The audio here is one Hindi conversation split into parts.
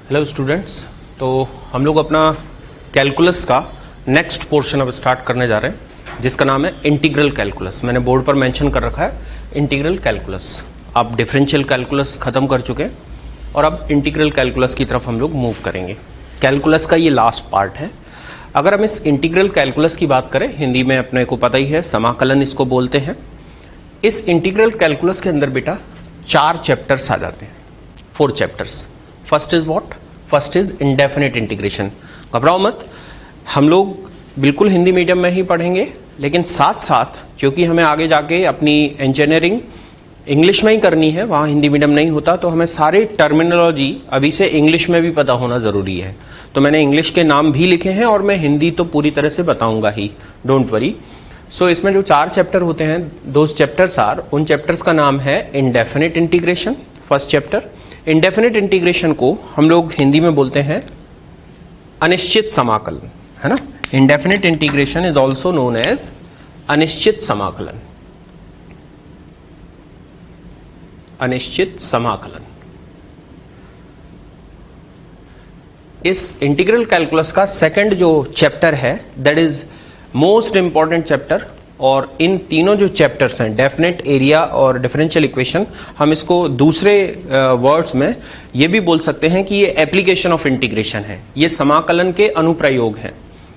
हेलो स्टूडेंट्स, तो हम लोग अपना कैलकुलस का नेक्स्ट पोर्शन अब स्टार्ट करने जा रहे हैं जिसका नाम है इंटीग्रल कैलकुलस। मैंने बोर्ड पर मेंशन कर रखा है इंटीग्रल कैलकुलस। आप डिफरेंशियल कैलकुलस ख़त्म कर चुके हैं और अब इंटीग्रल कैलकुलस की तरफ हम लोग मूव करेंगे। कैलकुलस का ये लास्ट पार्ट है। अगर हम इस इंटीग्रल कैलकुलस की बात करें, हिंदी में अपने को पता ही है समाकलन इसको बोलते हैं। इस इंटीग्रल कैलकुलस के अंदर बेटा 4 चैप्टर्स आ जाते हैं, 4 chapters. First is what? First is indefinite integration. घबराओ मत, हम लोग बिल्कुल हिंदी मीडियम में ही पढ़ेंगे, लेकिन साथ साथ क्योंकि हमें आगे जाके अपनी इंजीनियरिंग इंग्लिश में ही करनी है, वहाँ हिंदी मीडियम नहीं होता, तो हमें सारे टर्मिनोलॉजी अभी से इंग्लिश में भी पता होना ज़रूरी है। तो मैंने इंग्लिश के नाम भी लिखे हैं और मैं हिंदी तो पूरी तरह से बताऊंगा ही, डोंट वरी। सो इसमें जो 4 चैप्टर होते हैं, 2 चैप्टर्स आर, उन चैप्टर्स का नाम है indefinite integration, first chapter. Indefinite integration को हम लोग हिंदी में बोलते हैं अनिश्चित समाकलन, है ना। Indefinite integration is also known as अनिश्चित समाकलन। अनिश्चित समाकलन। इस इंटीग्रल कैलकुलस का सेकंड जो चैप्टर है that is most important chapter. और इन तीनों जो चैप्टर्स हैं, डेफिनेट, एरिया और डिफरेंशियल इक्वेशन, हम इसको दूसरे वर्ड्स में ये भी बोल सकते हैं कि ये एप्लीकेशन ऑफ इंटीग्रेशन है, ये समाकलन के अनुप्रयोग हैं,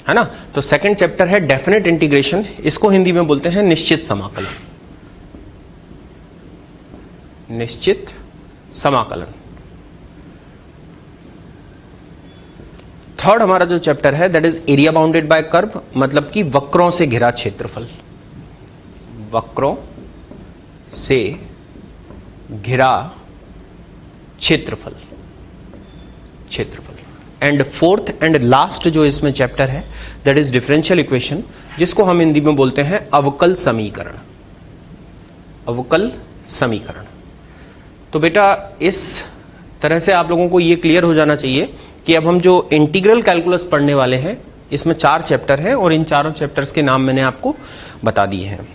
है ना। तो सेकंड चैप्टर है डेफिनेट इंटीग्रेशन, इसको हिंदी में बोलते हैं निश्चित समाकलन। निश्चित समाकलन। थर्ड हमारा जो चैप्टर है that is area bounded by curve, मतलब कि वक्रों से घिरा क्षेत्रफल। वक्रों से घिरा क्षेत्रफल। एंड फोर्थ एंड लास्ट जो इसमें चैप्टर है दैट इज डिफरेंशियल इक्वेशन, जिसको हम हिंदी में बोलते हैं अवकल समीकरण। अवकल समीकरण। तो बेटा इस तरह से आप लोगों को ये क्लियर हो जाना चाहिए कि अब हम जो इंटीग्रल कैलकुलस पढ़ने वाले हैं, इसमें 4 चैप्टर हैं और इन चारों चैप्टर्स के नाम मैंने आपको बता दिए हैं।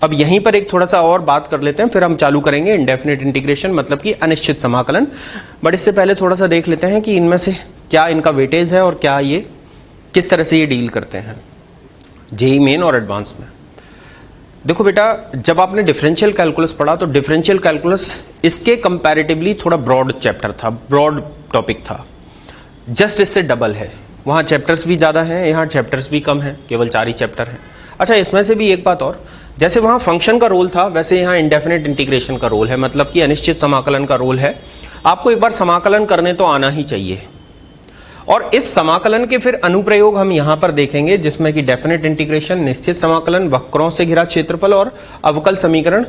अब यहीं पर एक थोड़ा सा और बात कर लेते हैं, फिर हम चालू करेंगे इंडेफिनिट इंटीग्रेशन, मतलब कि अनिश्चित समाकलन। बट इससे पहले थोड़ा सा देख लेते हैं कि इनमें से क्या इनका वेटेज है और क्या ये किस तरह से ये डील करते हैं जेईई मेन और एडवांस में। देखो बेटा, जब आपने डिफरेंशियल कैलकुलस पढ़ा तो डिफरेंशियल कैलकुलस इसके कंपैरेटिवली थोड़ा ब्रॉड चैप्टर था, ब्रॉड टॉपिक था, जस्ट इससे डबल है। वहाँ चैप्टर्स भी ज़्यादा हैं, यहाँ चैप्टर्स भी कम हैं, केवल 4 ही चैप्टर हैं। अच्छा, इसमें से भी एक बात और, जैसे वहाँ फंक्शन का रोल था वैसे यहाँ इंडेफिनिट इंटीग्रेशन का रोल है, मतलब कि अनिश्चित समाकलन का रोल है। आपको एक बार समाकलन करने तो आना ही चाहिए। और इस समाकलन के फिर अनुप्रयोग हम यहाँ पर देखेंगे, जिसमें कि डेफिनेट इंटीग्रेशन, निश्चित समाकलन, वक्रों से घिरा क्षेत्रफल और अवकल समीकरण।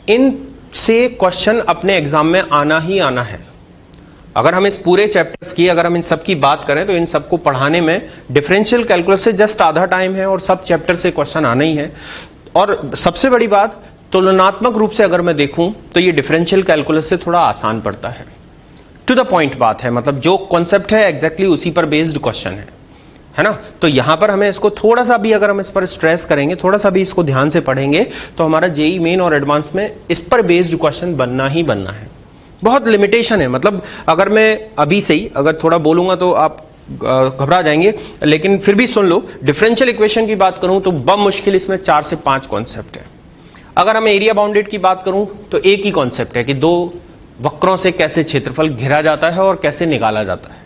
इनसे क्वेश्चन अपने एग्जाम में आना ही आना है। अगर हम इस पूरे चैप्टर्स की, अगर हम इन सब की बात करें तो इन सबको पढ़ाने में डिफरेंशियल कैलकुलस से जस्ट आधा टाइम है और सब चैप्टर से क्वेश्चन आना ही है। और सबसे बड़ी बात, तुलनात्मक रूप से अगर मैं देखूं तो ये डिफरेंशियल कैलकुलस से थोड़ा आसान पड़ता है। टू द पॉइंट बात है, मतलब जो कॉन्सेप्ट है एग्जैक्टली उसी पर बेस्ड क्वेश्चन है ना। तो यहां पर हमें इसको थोड़ा सा भी, अगर हम इस पर स्ट्रेस करेंगे, थोड़ा सा भी इसको ध्यान से पढ़ेंगे, तो हमारा जेईई मेन और एडवांस में इस पर बेस्ड क्वेश्चन बनना ही बनना है। बहुत लिमिटेशन है, मतलब अगर मैं अभी से ही अगर थोड़ा बोलूंगा तो आप घबरा जाएंगे, लेकिन फिर भी सुन लो। डिफरेंशियल इक्वेशन की बात करूं तो बम मुश्किल इसमें 4 से 5 कॉन्सेप्ट है। अगर हम एरिया बाउंडेड की बात करूं तो एक ही कॉन्सेप्ट है कि 2 वक्रों से कैसे क्षेत्रफल घिरा जाता है और कैसे निकाला जाता है।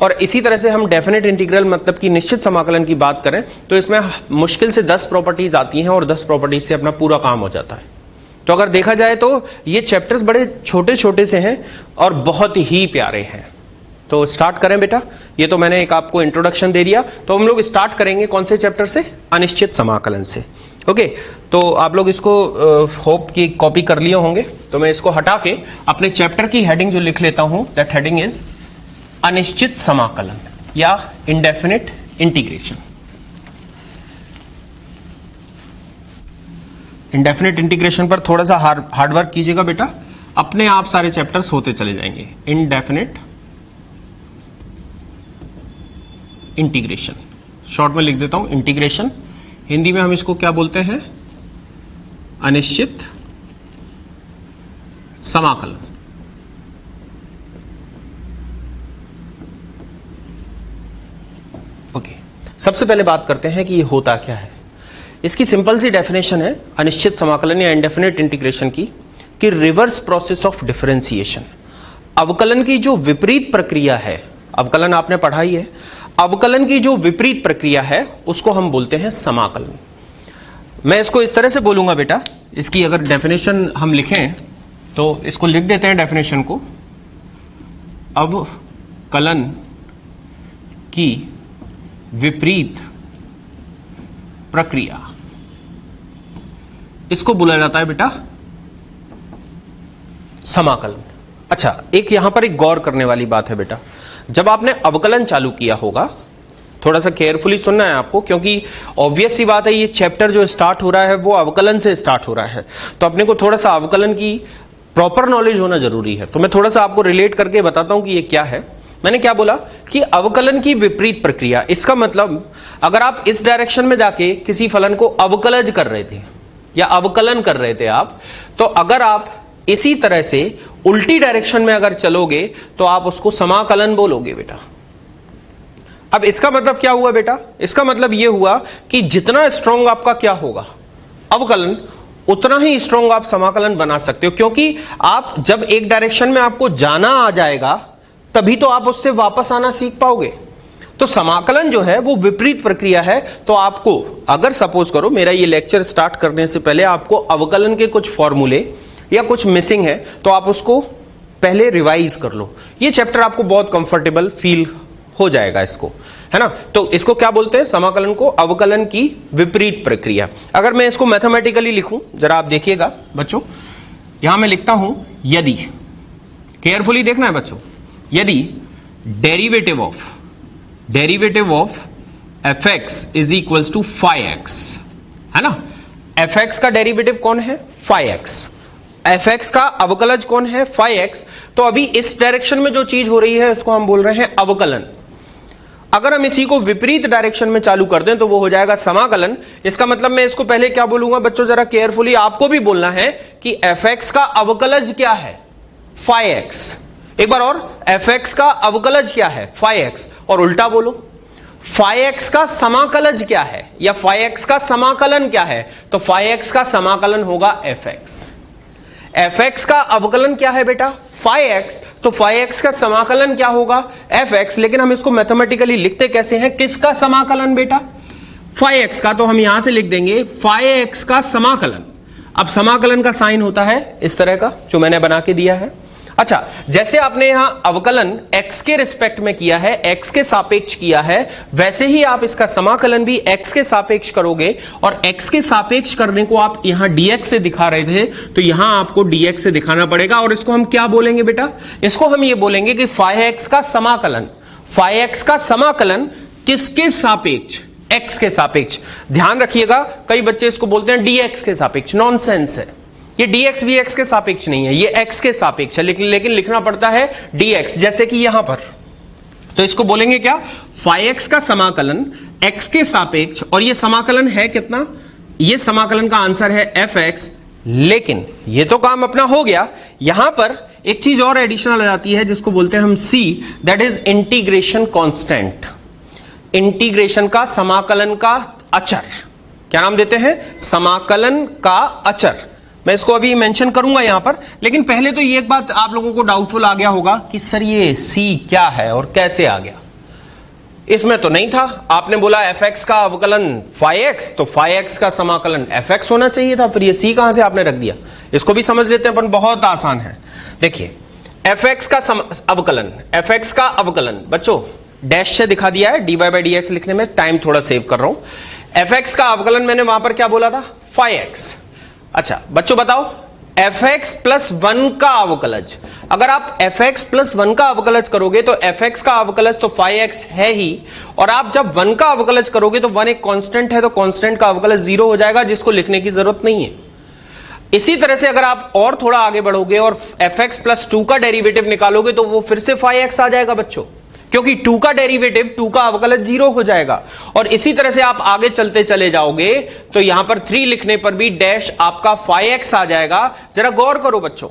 और इसी तरह से हम डेफिनेट इंटीग्रल, मतलब कि निश्चित समाकलन की बात करें तो इसमें मुश्किल से 10 प्रॉपर्टीज आती हैं और 10 प्रॉपर्टीज से अपना पूरा काम हो जाता है। तो अगर देखा जाए तो ये चैप्टर्स बड़े छोटे छोटे से हैं और बहुत ही प्यारे हैं। तो स्टार्ट करें बेटा। ये तो मैंने एक आपको इंट्रोडक्शन दे दिया, तो हम लोग स्टार्ट करेंगे कौन से चैप्टर से? अनिश्चित समाकलन से। ओके, तो आप लोग इसको होप की कॉपी कर लिए होंगे, तो मैं इसको हटा के अपने चैप्टर की हेडिंग जो लिख लेता हूं, दैट हेडिंग इज अनिश्चित समाकलन या इंडेफिनिट इंटीग्रेशन। इंडेफिनिट इंटीग्रेशन पर थोड़ा सा हार्डवर्क कीजिएगा बेटा, अपने आप सारे चैप्टर्स होते चले जाएंगे। इंडेफिनिट इंटीग्रेशन, शॉर्ट में लिख देता हूं इंटीग्रेशन, हिंदी में हम इसको क्या बोलते हैं? अनिश्चित समाकलन। सबसे पहले बात करते हैं कि ये होता क्या है। इसकी सिंपल सी डेफिनेशन है अनिश्चित समाकलन या इंडेफिनिट इंटीग्रेशन की, कि रिवर्स प्रोसेस ऑफ डिफरेंशिएशन, अवकलन की जो विपरीत प्रक्रिया है, अवकलन आपने पढ़ाई है, अवकलन की जो विपरीत प्रक्रिया है उसको हम बोलते हैं समाकलन। मैं इसको इस तरह से बोलूंगा बेटा, इसकी अगर डेफिनेशन हम लिखें तो इसको लिख देते हैं डेफिनेशन को, अवकलन की विपरीत प्रक्रिया, इसको बोला जाता है बेटा समाकलन। अच्छा, एक यहां पर एक गौर करने वाली बात है बेटा, जब आपने अवकलन चालू किया होगा, थोड़ा सा केयरफुली सुनना है आपको, क्योंकि ऑब्वियस सी बात है ये चैप्टर जो स्टार्ट हो रहा है वो अवकलन से स्टार्ट हो रहा है, तो अपने को थोड़ा सा अवकलन की प्रॉपर नॉलेज होना जरूरी है। तो मैं थोड़ा सा आपको रिलेट करके बताता हूं कि ये क्या है। मैंने क्या बोला कि अवकलन की विपरीत प्रक्रिया, इसका मतलब अगर आप इस डायरेक्शन में जाके किसी फलन को अवकलज कर रहे थे या अवकलन कर रहे थे आप, तो अगर आप इसी तरह से उल्टी डायरेक्शन में अगर चलोगे तो आप उसको समाकलन बोलोगे बेटा। अब इसका मतलब क्या हुआ बेटा? इसका मतलब यह हुआ कि जितना स्ट्रॉन्ग आपका क्या होगा अवकलन, उतना ही स्ट्रॉन्ग आप समाकलन बना सकते हो, क्योंकि आप जब एक डायरेक्शन में आपको जाना आ जाएगा तभी तो आप उससे वापस आना सीख पाओगे। तो समाकलन जो है वो विपरीत प्रक्रिया है। तो आपको अगर सपोज करो मेरा ये लेक्चर स्टार्ट करने से पहले आपको अवकलन के कुछ फॉर्मूले या कुछ मिसिंग है तो आप उसको पहले रिवाइज कर लो, ये चैप्टर आपको बहुत कंफर्टेबल फील हो जाएगा इसको, है ना। तो इसको क्या बोलते हैं? समाकलन को अवकलन की विपरीत प्रक्रिया। अगर मैं इसको मैथमेटिकली लिखूं, जरा आप देखिएगा बच्चों, यहां मैं लिखता हूं यदि, केयरफुली देखना है बच्चों, यदि derivative of f x is equals to five x, है ना। एफ एक्स का डेरिवेटिव कौन है? Five x. एफ एक्स का अवकलज कौन है? Five x. तो अभी इस डायरेक्शन में जो चीज हो रही है इसको हम बोल रहे हैं अवकलन। अगर हम इसी को विपरीत डायरेक्शन में चालू कर दें तो वो हो जाएगा समाकलन। इसका मतलब मैं इसको पहले क्या बोलूंगा बच्चों, जरा केयरफुली आपको भी बोलना है कि एफ एक्स का अवकलज क्या है? Five x. एक बार और, एफ एक्स का अवकलज क्या है? Five x. और उल्टा बोलो, फाइव एक्स का समाकलज क्या है या फाइव एक्स का समाकलन क्या है? तो फाइव एक्स का समाकलन होगा एफ एक्स। एफ एक्स का अवकलन क्या है बेटा? Five x. तो फाइव एक्स का समाकलन क्या होगा? F x. लेकिन हम इसको मैथमेटिकली लिखते कैसे हैं? किसका समाकलन बेटा? फाइव एक्स का। तो हम यहां से लिख देंगे फाइव एक्स का समाकलन। अब समाकलन का साइन होता है इस तरह का जो मैंने बना के दिया है। अच्छा, जैसे आपने यहां अवकलन x के रिस्पेक्ट में किया है, x के सापेक्ष किया है, वैसे ही आप इसका समाकलन भी x के सापेक्ष करोगे। और x के सापेक्ष करने को आप यहां dx से दिखा रहे थे, तो यहां आपको dx से दिखाना पड़ेगा। और इसको हम क्या बोलेंगे बेटा? इसको हम ये बोलेंगे कि 5x का समाकलन। 5x का समाकलन किसके सापेक्ष? x के सापेक्ष। ध्यान रखिएगा, कई बच्चे इसको बोलते हैं dx के सापेक्ष। नॉनसेंस है, ये dx vx के सापेक्ष नहीं है, ये x के सापेक्ष है, लेकिन लिखना पड़ता है dx, जैसे कि यहां पर। तो इसको बोलेंगे क्या? 5x का समाकलन x के सापेक्ष। और ये समाकलन है कितना? ये समाकलन का आंसर है fx। लेकिन ये तो काम अपना हो गया, यहां पर एक चीज और एडिशनल आ जाती है जिसको बोलते हैं हम c, that is integration constant. Integration का, समाकलन का अचर। क्या नाम देते हैं? समाकलन का अचर। मैं इसको अभी मेंशन करूंगा यहां पर, लेकिन पहले तो ये एक बात आप लोगों को डाउटफुल आ गया होगा कि सर ये c क्या है और कैसे आ गया। इसमें तो नहीं था, आपने बोला fx का अवकलन 5x, तो 5x का समाकलन fx होना चाहिए था, फिर ये c कहां से आपने रख दिया? इसको भी समझ लेते हैं अपन, बहुत आसान है। देखिए fx का अवकलन, fx का अवकलन बच्चों डैश से दिखा दिया है, dy by dx लिखने में टाइम थोड़ा सेव कर रहा हूं। fx का अवकलन मैंने वहां पर क्या बोला था? 5x। अच्छा बच्चों बताओ, fx प्लस 1 का अवकलज, अगर आप fx प्लस 1 का अवकलज करोगे तो fx का अवकलज तो 5x है ही, और आप जब 1 का अवकलज करोगे तो 1 एक कांस्टेंट है, तो कांस्टेंट का अवकलज 0 हो जाएगा, जिसको लिखने की जरूरत नहीं है। इसी तरह से अगर आप और थोड़ा आगे बढ़ोगे और fx प्लस 2 का डेरिवेटिव निकालोगे तो वो फिर से 5x आ जाएगा बच्चों, क्योंकि 2 का डेरिवेटिव 2 का अवकलज 0 हो जाएगा। और इसी तरह से आप आगे चलते चले जाओगे तो यहां पर 3 लिखने पर भी डैश आपका 5x आ जाएगा। जरा गौर करो बच्चों,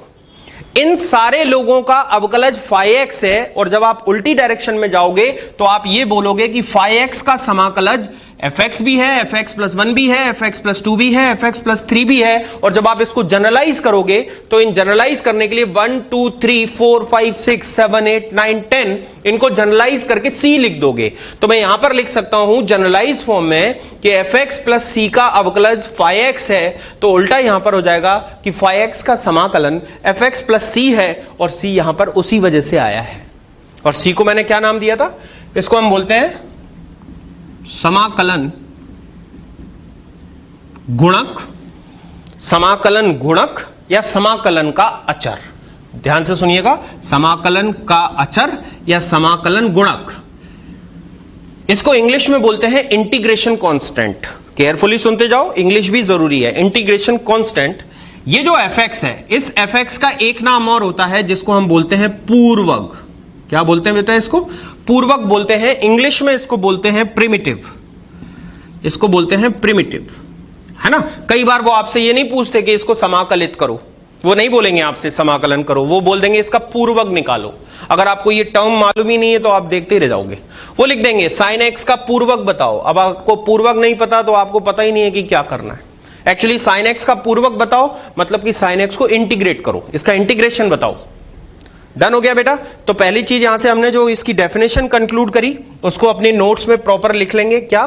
इन सारे लोगों का अवकलज फाई एक्स है, और जब आप उल्टी डायरेक्शन में जाओगे तो आप ये बोलोगे कि फाई एक्स का समाकलज एफ एक्स भी है, एफ एक्स प्लस 1 भी है, एफ एक्स प्लस 2 भी है, एफ एक्स प्लस 3 भी है। और जब आप इसको जनरलाइज करोगे तो इन जनरलाइज करने के लिए 1 2 3 4 5 6 7 8 9 10 इनको जनरलाइज करके सी लिख दोगे। तो मैं यहां पर लिख सकता हूं जनरलाइज फॉर्म में कि एफ एक्स प्लस सी का अवकलज फाई एक्स है, तो उल्टा यहां पर हो जाएगा कि फाई एक्स का समाकलन एफ एक्स प्लस सी है, और सी यहां पर उसी वजह से आया है। और सी को मैंने क्या नाम दिया था? इसको हम बोलते हैं समाकलन गुणक, समाकलन गुणक या समाकलन का अचर। ध्यान से सुनिएगा, समाकलन का अचर या समाकलन गुणक। इसको इंग्लिश में बोलते हैं इंटीग्रेशन कांस्टेंट। केयरफुली सुनते जाओ, इंग्लिश भी जरूरी है। इंटीग्रेशन कांस्टेंट, ये जो एफ एक्स है, इस एफ एक्स का एक नाम और होता है जिसको हम बोलते हैं पूर्वक। क्या बोलते हैं बेटा? इसको पूर्वक बोलते हैं। इंग्लिश में इसको बोलते हैं प्रिमिटिव। इसको बोलते हैं प्रिमिटिव, है ना। कई बार वो आपसे ये नहीं पूछते कि इसको समाकलित करो, वो नहीं बोलेंगे आपसे समाकलन करो, वो बोल देंगे इसका पूर्वक निकालो। अगर आपको ये टर्म मालूम ही नहीं है तो आप देखते रह जाओगे। वो लिख देंगे साइन एक्स का पूर्वक बताओ। अब आपको पूर्वक नहीं पता तो आपको पता ही नहीं है कि क्या करना है। एक्चुअली साइन एक्स का पूर्वक बताओ मतलब कि साइन एक्स को इंटीग्रेट करो, इसका इंटीग्रेशन बताओ। डन हो गया बेटा। तो पहली चीज यहां से हमने जो इसकी डेफिनेशन कंक्लूड करी उसको अपने नोट्स में प्रॉपर लिख लेंगे। क्या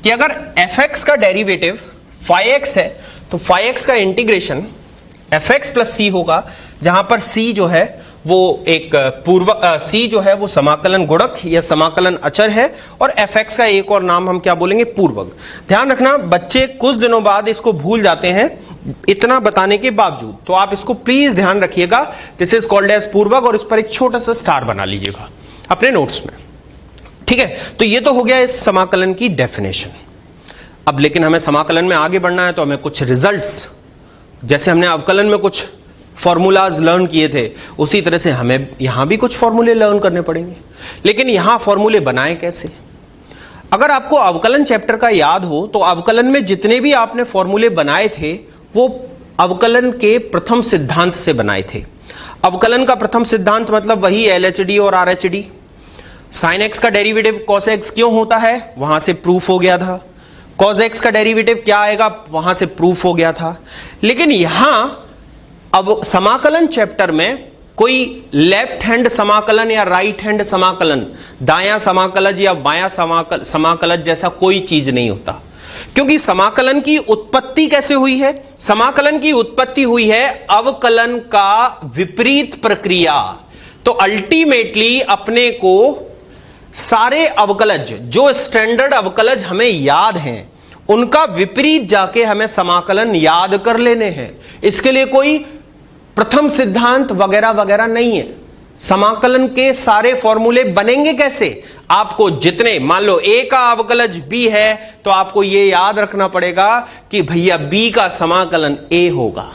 कि अगर एफ एक्स का डेरिवेटिव फाई एक्स है तो फाई एक्स का इंटीग्रेशन एफ एक्स प्लस सी होगा, जहां पर सी जो है वो एक पूर्वक, सी जो है वो समाकलन गुणक या समाकलन अचर है, और एफ एक्स का एक और नाम हम क्या बोलेंगे? पूर्वक। ध्यान रखना, बच्चे कुछ दिनों बाद इसको भूल जाते हैं इतना बताने के बावजूद, तो आप इसको प्लीज ध्यान रखिएगा। दिस इज कॉल्ड एज पूर्वक, और इस पर एक छोटा सा स्टार बना लीजिएगा अपने नोट्स में, ठीक है। तो ये तो हो गया इस समाकलन की डेफिनेशन। अब लेकिन हमें समाकलन में आगे बढ़ना है तो हमें कुछ रिजल्ट्स, जैसे हमने अवकलन में कुछ फॉर्मूलाज लर्न किए थे, उसी तरह से हमें यहां भी कुछ फॉर्मूले लर्न करने पड़ेंगे। लेकिन यहां फॉर्मूले बनाए कैसे? अगर आपको अवकलन चैप्टर का याद हो तो अवकलन में जितने भी आपने फॉर्मूले बनाए थे वो अवकलन के प्रथम सिद्धांत से बनाए थे। अवकलन का प्रथम सिद्धांत मतलब वही LHD और RHD। साइन एक्स का डेरिवेटिव कॉस एक्स क्यों होता है, वहां से प्रूफ हो गया था। कॉस एक्स का डेरिवेटिव क्या आएगा, वहां से प्रूफ हो गया था। लेकिन यहां अब समाकलन चैप्टर में कोई लेफ्ट हैंड समाकलन या राइट हैंड समाकलन, दायां समाकलज या बायां समाकलज जैसा कोई चीज नहीं होता। क्योंकि समाकलन की उत्पत्ति कैसे हुई है? समाकलन की उत्पत्ति हुई है अवकलन का विपरीत प्रक्रिया। तो अल्टीमेटली अपने को सारे अवकलज, जो स्टैंडर्ड अवकलज हमें याद हैं, उनका विपरीत जाके हमें समाकलन याद कर लेने हैं। इसके लिए कोई प्रथम सिद्धांत वगैरह वगैरह नहीं है। समाकलन के सारे फॉर्मूले बनेंगे कैसे? आपको जितने, मान लो ए का अवकलज बी है तो आपको यह याद रखना पड़ेगा कि भैया बी का समाकलन ए होगा।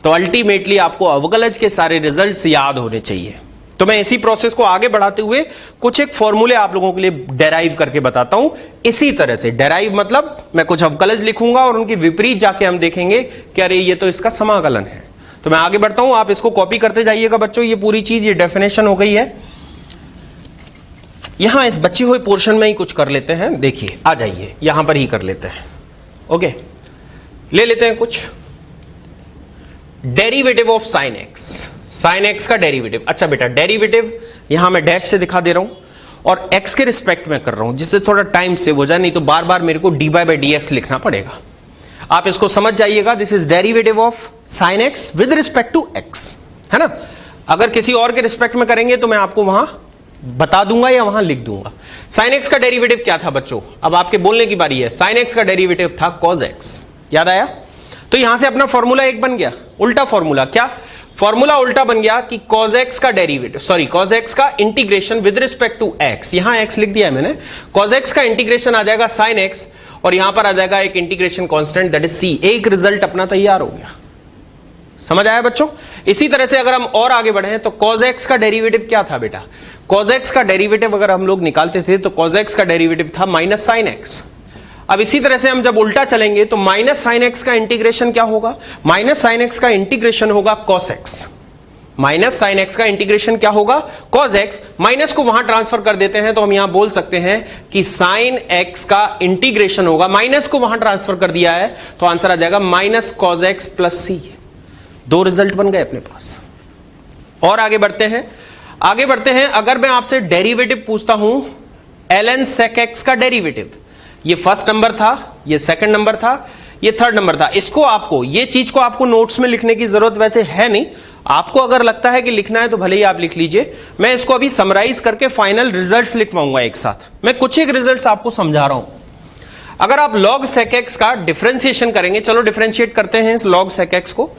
तो अल्टीमेटली आपको अवकलज के सारे रिजल्ट्स याद होने चाहिए। तो मैं इसी प्रोसेस को आगे बढ़ाते हुए कुछ एक फॉर्मूले आप लोगों के लिए डेराइव करके बताता हूं। इसी तरह से डेराइव मतलब मैं कुछ अवकलज लिखूंगा और उनके विपरीत जाके हम देखेंगे कि अरे ये तो इसका समाकलन है। तो मैं आगे बढ़ता हूं, आप इसको कॉपी करते जाइएगा बच्चों। ये पूरी चीज, ये डेफिनेशन हो गई है। यहां इस बचे हुए पोर्शन में ही कुछ कर लेते हैं। देखिए, आ जाइए, यहां पर ही कर लेते हैं। ओके, ले लेते हैं कुछ derivative of sine x. Sine x का डेरिवेटिव। अच्छा बेटा, डेरिवेटिव यहां मैं डैश से दिखा दे रहा हूं और एक्स के रिस्पेक्ट में कर रहा हूं, जिससे थोड़ा टाइम सेव हो जाए, नहीं तो बार बार मेरे को dy बाई dx लिखना पड़ेगा। आप इसको समझ जाइएगा। This is derivative of sine x with respect to x, है ना। अगर किसी और के रिस्पेक्ट में करेंगे तो मैं आपको वहां बता दूंगा या वहां लिख दूंगा। साइन एक्स का डेरिवेटिव क्या था बच्चों? अब आपके बोलने की बारी है। साइन एक्स का डेरिवेटिव था कॉस एक्स। याद आया? तो यहां से अपना फॉर्मूला एक बन गया, उल्टा फॉर्मूला। क्या फॉर्मूला उल्टा बन गया कि cos x का डेरिवेटिव, सॉरी cos x का integration with respect to x, यहां x लिख दिया है मैंने। cos x का इंटीग्रेशन आ जाएगा sin x, और यहां पर आ जाएगा एक integration constant that is c। एक रिजल्ट अपना तैयार हो गया। समझ आया बच्चों? इसी तरह से अगर हम और आगे बढ़े तो cos x का डेरिवेटिव क्या था बेटा? cos x का डेरिवेटिव अगर हम लोग निकालते थे तो cos x का डेरिवेटिव था माइनस sin x। अब इसी तरह से हम जब उल्टा चलेंगे तो माइनस sin x का इंटीग्रेशन क्या होगा? माइनस sin x का इंटीग्रेशन होगा cos x। Minus sign x का इंटीग्रेशन क्या होगा, कॉस एक्स। माइनस को वहां ट्रांसफर कर देते हैं तो हम यहां बोल सकते हैं कि साइन एक्स का इंटीग्रेशन होगा, माइनस को वहां ट्रांसफर कर दिया है तो आंसर आ जाएगा माइनस कॉस एक्स प्लस सी। दो रिजल्ट बन गए अपने पास। और आगे बढ़ते हैं, अगर मैं आपसे डेरिवेटिव पूछता हूं ln sec x का डेरिवेटिव, ये फर्स्ट नंबर था, ये सेकंड नंबर था, ये थर्ड नंबर था, इसको आपको, ये चीज को आपको नोट्स में लिखने की जरूरत वैसे है नहीं, आपको अगर लगता है कि लिखना है तो भले ही आप लिख लीजिए। मैं इसको अभी समराइज करके फाइनल रिजल्ट्स लिखवाऊंगा एक साथ। मैं कुछ एक रिजल्ट्स आपको समझा रहा हूं। अगर आप log sec x का डिफरेंशिएशन करेंगे, चलो डिफरेंशिएट करते हैं इस log sec x को,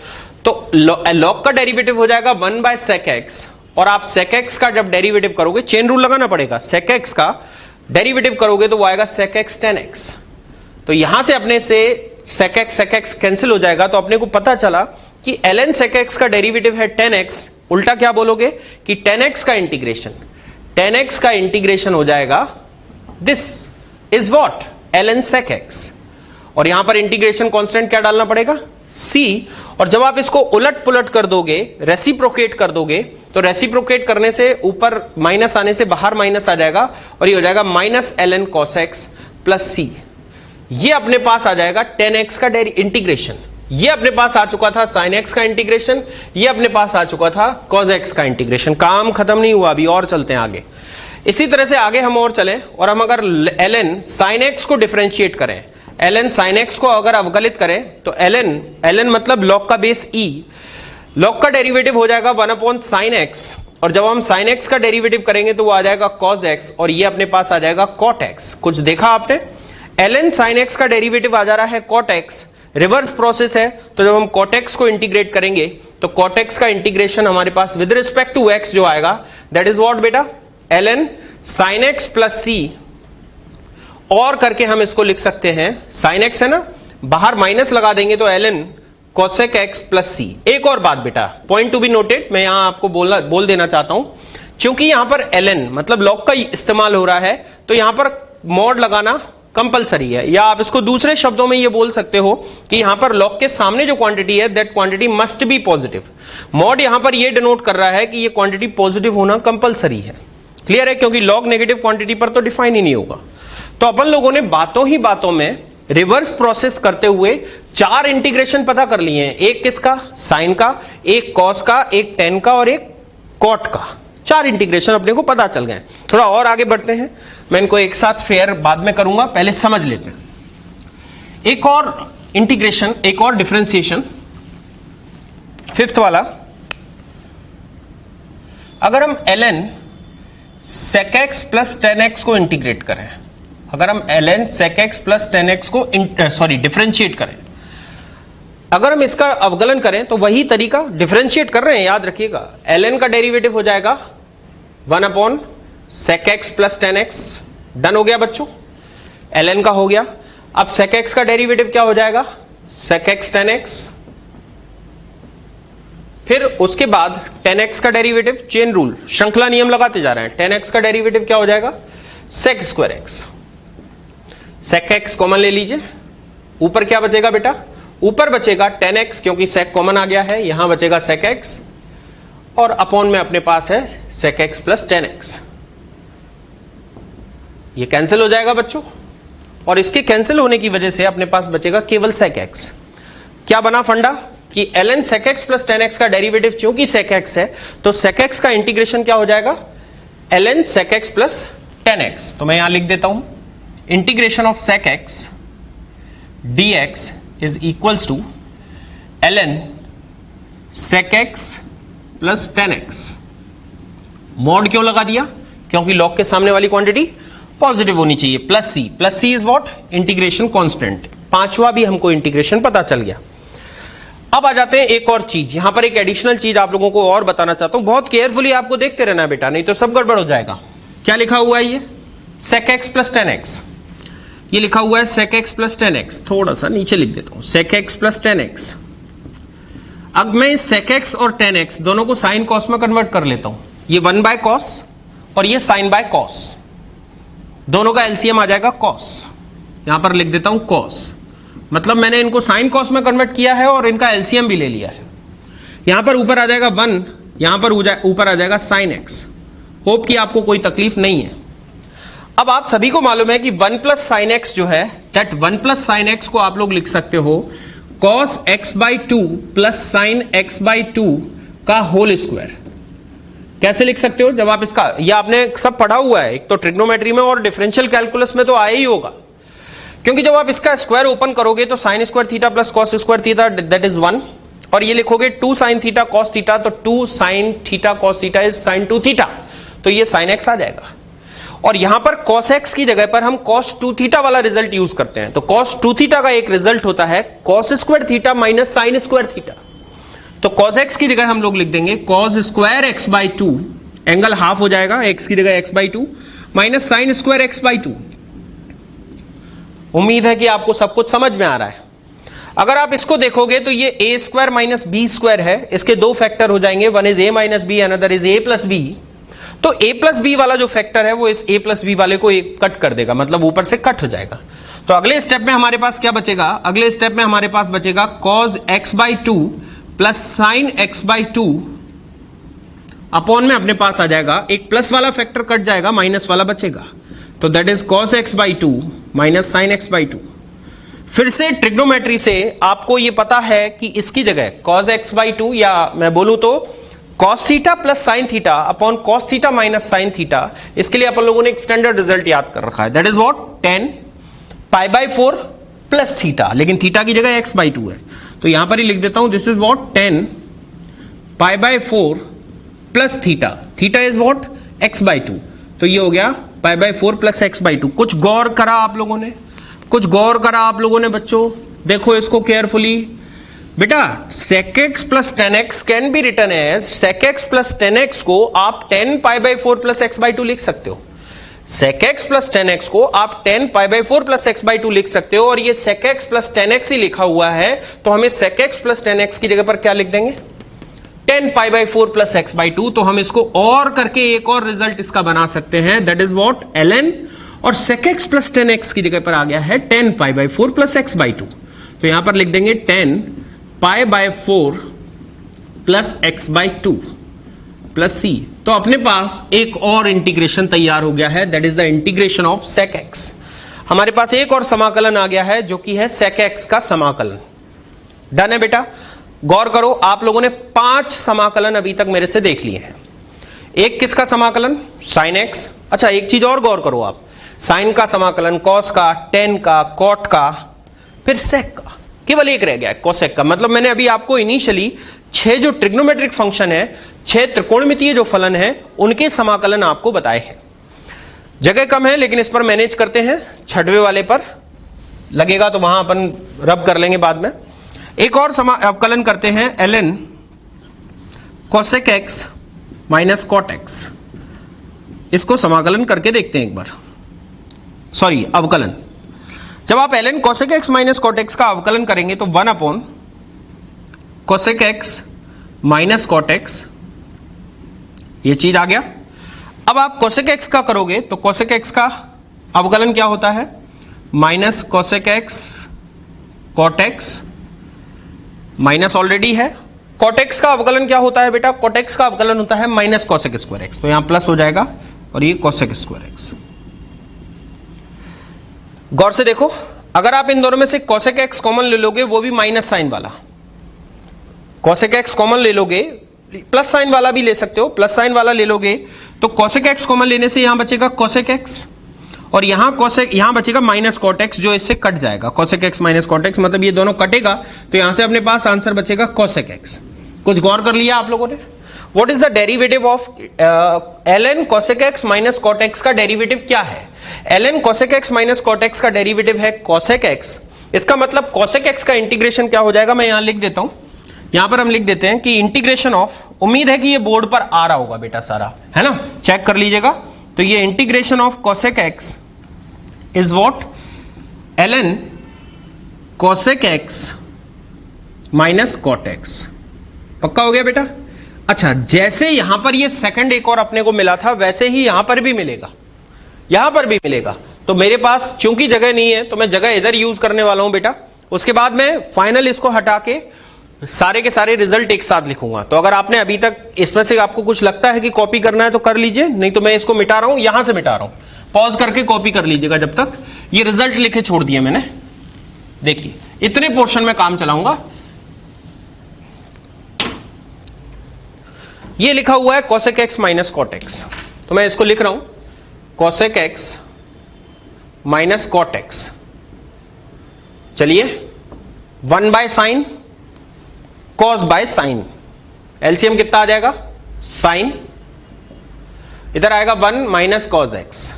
तो log का डेरिवेटिव हो जाएगा 1 by sec x, और आप sec x का जब डेरिवेटिव करोगे, चेन रूल लगाना पड़ेगा, sec x का डेरिवेटिव करोगे तो वो आएगा sec x tan x। तो यहां से अपने से sec x कैंसिल हो जाएगा, तो अपने को पता चला कि ln sec x का डेरिवेटिव है tan x। उल्टा क्या बोलोगे कि tan x का इंटीग्रेशन हो जाएगा, this is what, ln sec x। और यहां पर इंटीग्रेशन कांस्टेंट क्या डालना पड़ेगा, c। और जब आप इसको उलट पुलट कर दोगे, रेसिप्रोकेट कर दोगे, तो रेसिप्रोकेट करने से ऊपर माइनस आने से बाहर माइनस आ जाएगा और ये हो जाएगा minus ln cos x plus c। ये अपने पास आ जाएगा tan x का इंटीग्रेशन, ये अपने पास आ चुका था sin x का इंटीग्रेशन, ये अपने पास आ चुका था cos x का इंटीग्रेशन। काम खत्म नहीं हुआ, अभी और चलते हैं आगे। इसी तरह से आगे हम और चलें, और हम अगर ln sin x को डिफरेंशिएट करें, ln sin x को अगर अवकलित करें, तो ln मतलब log का बेस e, log का डेरिवेटिव हो जाएगा 1 अपॉन sin x, और जब हम sin x का डेरिवेटिव करेंगे तो वो आ जाएगा cos x, और ये अपने पास आ जाएगा cot x। कुछ देखा आपने, ln sin x का डेरिवेटिव आ जा रहा है cot x, रिवर्स प्रोसेस है, तो जब हम cot x को इंटीग्रेट करेंगे तो cot x का इंटीग्रेशन हमारे पास विद रिस्पेक्ट टू x जो आएगा, दैट इज व्हाट बेटा, ln sin x plus c। और करके हम इसको लिख सकते हैं, sin x है ना, बाहर माइनस लगा देंगे तो ln cosec x plus c। एक और बात बेटा, पॉइंट टू बी नोटेड, मैं यहां आपको बोल देना चाहता हूं, क्योंकि यहां पर ln मतलब log का इस्तेमाल हो रहा है, तो यहां पर मॉड लगाना कंपलसरी है, या आप इसको दूसरे शब्दों में ये बोल सकते हो कि यहां पर log के सामने जो क्वांटिटी है, that quantity must be positive. Mod यहां पर ये डिनोट कर रहा है कि ये क्वांटिटी पॉजिटिव होना कंपलसरी है। क्लियर है, क्योंकि log नेगेटिव क्वांटिटी पर तो डिफाइन ही नहीं होगा। तो अपन लोगों ने बातों ही बातों में रिवर्स प्रोसेस करते हुए 4 इंटीग्रेशन पता कर लिए हैं, एक किसका, साइन का, एक कॉस का, एक टेन का और एक कॉट का। 4 इंटीग्रेशन अपने को पता चल गए। थोड़ा और आगे बढ़ते हैं, मैं इनको एक साथ फेयर बाद में करूंगा, पहले समझ लेते हैं। एक और इंटीग्रेशन, एक और डिफरेंशिएशन, 5th वाला, अगर हम ln sec x plus tan x को इंटीग्रेट करें, अगर हम ln sec x plus tan x को डिफरेंशिएट करें, अगर हम इसका अवकलन करें तो वही तरीका, डिफरेंशिएट कर रहे हैं याद रखिएगा, ln का डेरिवेटिव हो जाएगा 1 upon sec x plus tan x। Done हो गया बच्चों, ln का हो गया। अब sec x का डेरिवेटिव क्या हो जाएगा, sec x tan x, फिर उसके बाद tan x का डेरिवेटिव, चेन रूल, श्रृंखला नियम लगाते जा रहे हैं, tan x का डेरिवेटिव क्या हो जाएगा, sec square x। sec x common ले लीजिए, ऊपर क्या बचेगा बेटा, ऊपर बचेगा tan x, क्योंकि sec कॉमन आ गया है, यहां बचेगा sec x, और अपॉन में अपने पास है sec x plus tan x। ये कैंसिल हो जाएगा बच्चों, और इसके कैंसिल होने की वजह से अपने पास बचेगा केवल sec x। क्या बना फंडा कि ln sec x plus tan x का डेरिवेटिव चूंकि sec x है, तो sec x का इंटीग्रेशन क्या हो जाएगा, ln sec x plus tan x। तो मैं यहां लिख देता हूं, integration of sec x dx is equals to ln sec x plus tan x। Mod क्यों लगा दिया, क्योंकि लॉग के सामने वाली क्वांटिटी पॉजिटिव होनी चाहिए, plus C is what, integration constant. 5वां भी हमको इंटीग्रेशन पता चल गया। अब आ जाते हैं एक और चीज, यहां पर एक एडिशनल चीज आप लोगों को और बताना चाहता हूं, बहुत केयरफुली आपको देखते रहना है बेटा, नहीं तो सब गड़बड़ हो जाएगा। क्या लिखा हुआ है ये, sec x plus tan x, ये लिखा हुआ है sec x plus tan x, थोड़ा सा नीचे लिख देता हूं, sec x plus tan x। अब मैं इस sec x और tan x दोनों को sin cos में कन्वर्ट कर लेता हूं, ये 1 बाय cos और ये sin बाय cos, दोनों का एलसीएम आ जाएगा cos। यहां पर लिख देता हूं cos, मतलब मैंने इनको sin cos में कन्वर्ट किया है और इनका एलसीएम भी ले लिया है। यहां पर ऊपर आ जाएगा 1 यहां पर ऊपर आ जाएगा साइन एक्स। होप कि आपको कोई तकलीफ नहीं है। अब आप सभी को मालूम है कि 1 प्लस साइन एक्स जो है, दैट 1 प्लस साइन एक्स को आप लोग लिख सकते हो cos x by 2 plus sine x by 2 का होल स्क्वायर। कैसे लिख सकते हो? जब आप इसका, ये आपने सब पढ़ा हुआ है, एक तो ट्रिग्नोमेट्री में और डिफरेंशियल कैलकुलस में तो आया ही होगा, क्योंकि जब आप इसका स्क्वायर ओपन करोगे तो sine square theta plus cos square theta that is 1, और ये लिखोगे 2 साइन थीटा कॉस थीटा, तो 2 sine theta cos theta is sine 2 theta, तो ये साइन एक्स आ जाएगा। और यहां पर cos x की जगह पर हम cos 2 थीटा वाला रिजल्ट यूज करते हैं, तो cos 2 थीटा का एक रिजल्ट होता है cos square theta minus sine square theta. तो cos x की जगह हम लोग लिख देंगे cos square x by 2, angle half हो जाएगा, x की जगह x by 2 minus sine square x by 2। उम्मीद है कि आपको सब कुछ समझ में आ रहा है। अगर आप इसको देखोगे तो ये a square minus B square है, इसके दो फैक्टर हो जाएंगे, one is a minus B, another is a plus B. तो a प्लस बी वाला जो फैक्टर है वो इस a प्लस बी वाले को कट कर देगा, मतलब ऊपर से कट हो जाएगा। तो अगले स्टेप में हमारे पास क्या बचेगा? अगले स्टेप में हमारे पास बचेगा cos x by 2 plus sign x by 2 upon में अपने पास आ जाएगा, एक प्लस वाला फैक्टर कट जाएगा, माइनस वाला बचेगा, तो that is cos x by 2 minus sine x by 2। फिर से ट्रिग्नोमेट्री से आपको ये पता है कि इसकी जगह cos x बाई 2, या मैं बोलूं तो cos theta plus sine theta upon cos theta minus sine theta, इसके लिए अपन लोगों ने एक स्टैंडर्ड रिजल्ट याद कर रखा है, that is what 10 pi by 4 plus theta, लेकिन थीटा की जगह x बाई 2 है, तो यहां पर ही लिख देता हूं this is what 10 pi by 4 plus theta, theta is what x by 2, तो ये हो गया पाई बाई 4 प्लस x बाई 2। कुछ गौर करा आप लोगों ने? कुछ गौर करा आप लोगों ने बच्चों? देखो इसको केयरफुली बेटा, sec x plus 10x can be written as sec x plus 10x को आप 10 pi by 4 plus x by 2 लिख सकते हो। sec x प्लस 10x को आप 10 pi by 4 plus x by 2 लिख सकते हो, और ये sec x प्लस 10x ही लिखा हुआ है, तो हमें sec x प्लस 10x की जगह पर क्या लिख देंगे? 10 pi by 4 plus x by 2। तो हम इसको और करके एक और रिजल्ट इसका बना सकते हैं, दैट इज व्हाट ln, और sec x प्लस 10x की जगह पर आ गया है 10 pi by 4 plus x by 2, तो यहां पर लिख देंगे 10 pi by 4 plus x by 2 plus c। तो अपने पास एक और इंटीग्रेशन तैयार हो गया है, that is the integration of sec x। हमारे पास एक और समाकलन आ गया है जो कि है sec x का समाकलन। डन है बेटा? गौर करो, आप लोगों ने 5 समाकलन अभी तक मेरे से देख लिए हैं। एक किसका समाकलन? Sine x। अच्छा एक चीज और गौर करो आप, साइन का समाकलन, कॉस का, टेन का, कॉट का, फिर सेक का, केवल एक रह गया कोसेक का। मतलब मैंने अभी आपको इनिशियली 6 जो ट्रिग्नोमेट्रिक फंक्शन है, 6 त्रिकोणमितीय जो फलन है, उनके समाकलन आपको बताए हैं। जगह कम है लेकिन इस पर मैनेज करते हैं, 6वें वाले पर लगेगा तो वहां अपन रब कर लेंगे बाद में। एक और अवकलन करते हैं ln cosec x minus cot x, इसको समाकलन करके देखते हैं एक बार, सॉरी अवकलन। जब आप ln cosec x minus cot x का अवकलन करेंगे तो 1 upon cosec x minus cot x, ये चीज आ गया। अब आप कोसेक x का करोगे तो कोसेक x का अवकलन क्या होता है? Minus cosec x cot x, minus already है। कॉट x का अवकलन क्या होता है बेटा? कॉट x का अवकलन होता है माइनस कोसेक स्क्वायर x, तो यहां प्लस हो जाएगा और ये कोसेक स्क्वायर x। गौर से देखो, अगर आप इन दोनों में से कोसेक x कॉमन ले लोगे, वो भी माइनस साइन वाला, कोसेक x कॉमन ले लोगे, प्लस साइन वाला भी ले सकते हो, प्लस साइन वाला ले लोगे तो कोसेक x कॉमन लेने से यहां बचेगा कोसेक x, और यहां बचेगा माइनस कॉट x, जो इससे कट जाएगा। Cosec x minus cot x, मतलब ये दोनों कटेगा, तो यहां से अपने पास आंसर बचेगा कोसेक x। कुछ गौर कर लिया आप लोगों ने? What is the derivative of ln cosec x minus cot x का डेरिवेटिव क्या है? ln cosec x minus cot x का डेरिवेटिव है कोसेक x। इसका मतलब कोसेक x का इंटीग्रेशन क्या हो जाएगा? मैं यहां लिख देता हूं, यहां पर हम लिख देते हैं कि इंटीग्रेशन ऑफ, उम्मीद है कि ये बोर्ड पर आ रहा होगा बेटा सारा, है ना, चेक कर लीजिएगा। तो ये integration of cosec x is what? ln cosec x minus cot x। पक्का हो गया बेटा? अच्छा, जैसे यहां पर ये सेकंड एक और अपने को मिला था, वैसे ही यहां पर भी मिलेगा, यहां पर भी मिलेगा। तो मेरे पास चूंकि जगह नहीं है तो मैं जगह इधर यूज करने वाला हूं बेटा। उसके बाद में फाइनल इसको हटा के सारे के सारे रिजल्ट एक साथ लिखूंगा। तो अगर आपने अभी तक इसमें से आपको कुछ लगता है कि कॉपी करना है तो कर लीजिए, नहीं तो मैं इसको मिटा रहा हूं, यहां से मिटा रहा हूं, पॉज करके कॉपी कर लीजिएगा। जब तक ये रिजल्ट लिखे छोड़ दिए मैंने, देखिए इतने पोर्शन में काम चलाऊंगा। ये लिखा हुआ है cosec x minus cot x, तो मैं इसको लिख रहा हूं cosec x minus cot x। चलिए 1 by sine cos by sine, LCM कितना आ जाएगा साइन, इधर आएगा 1 माइनस cos x।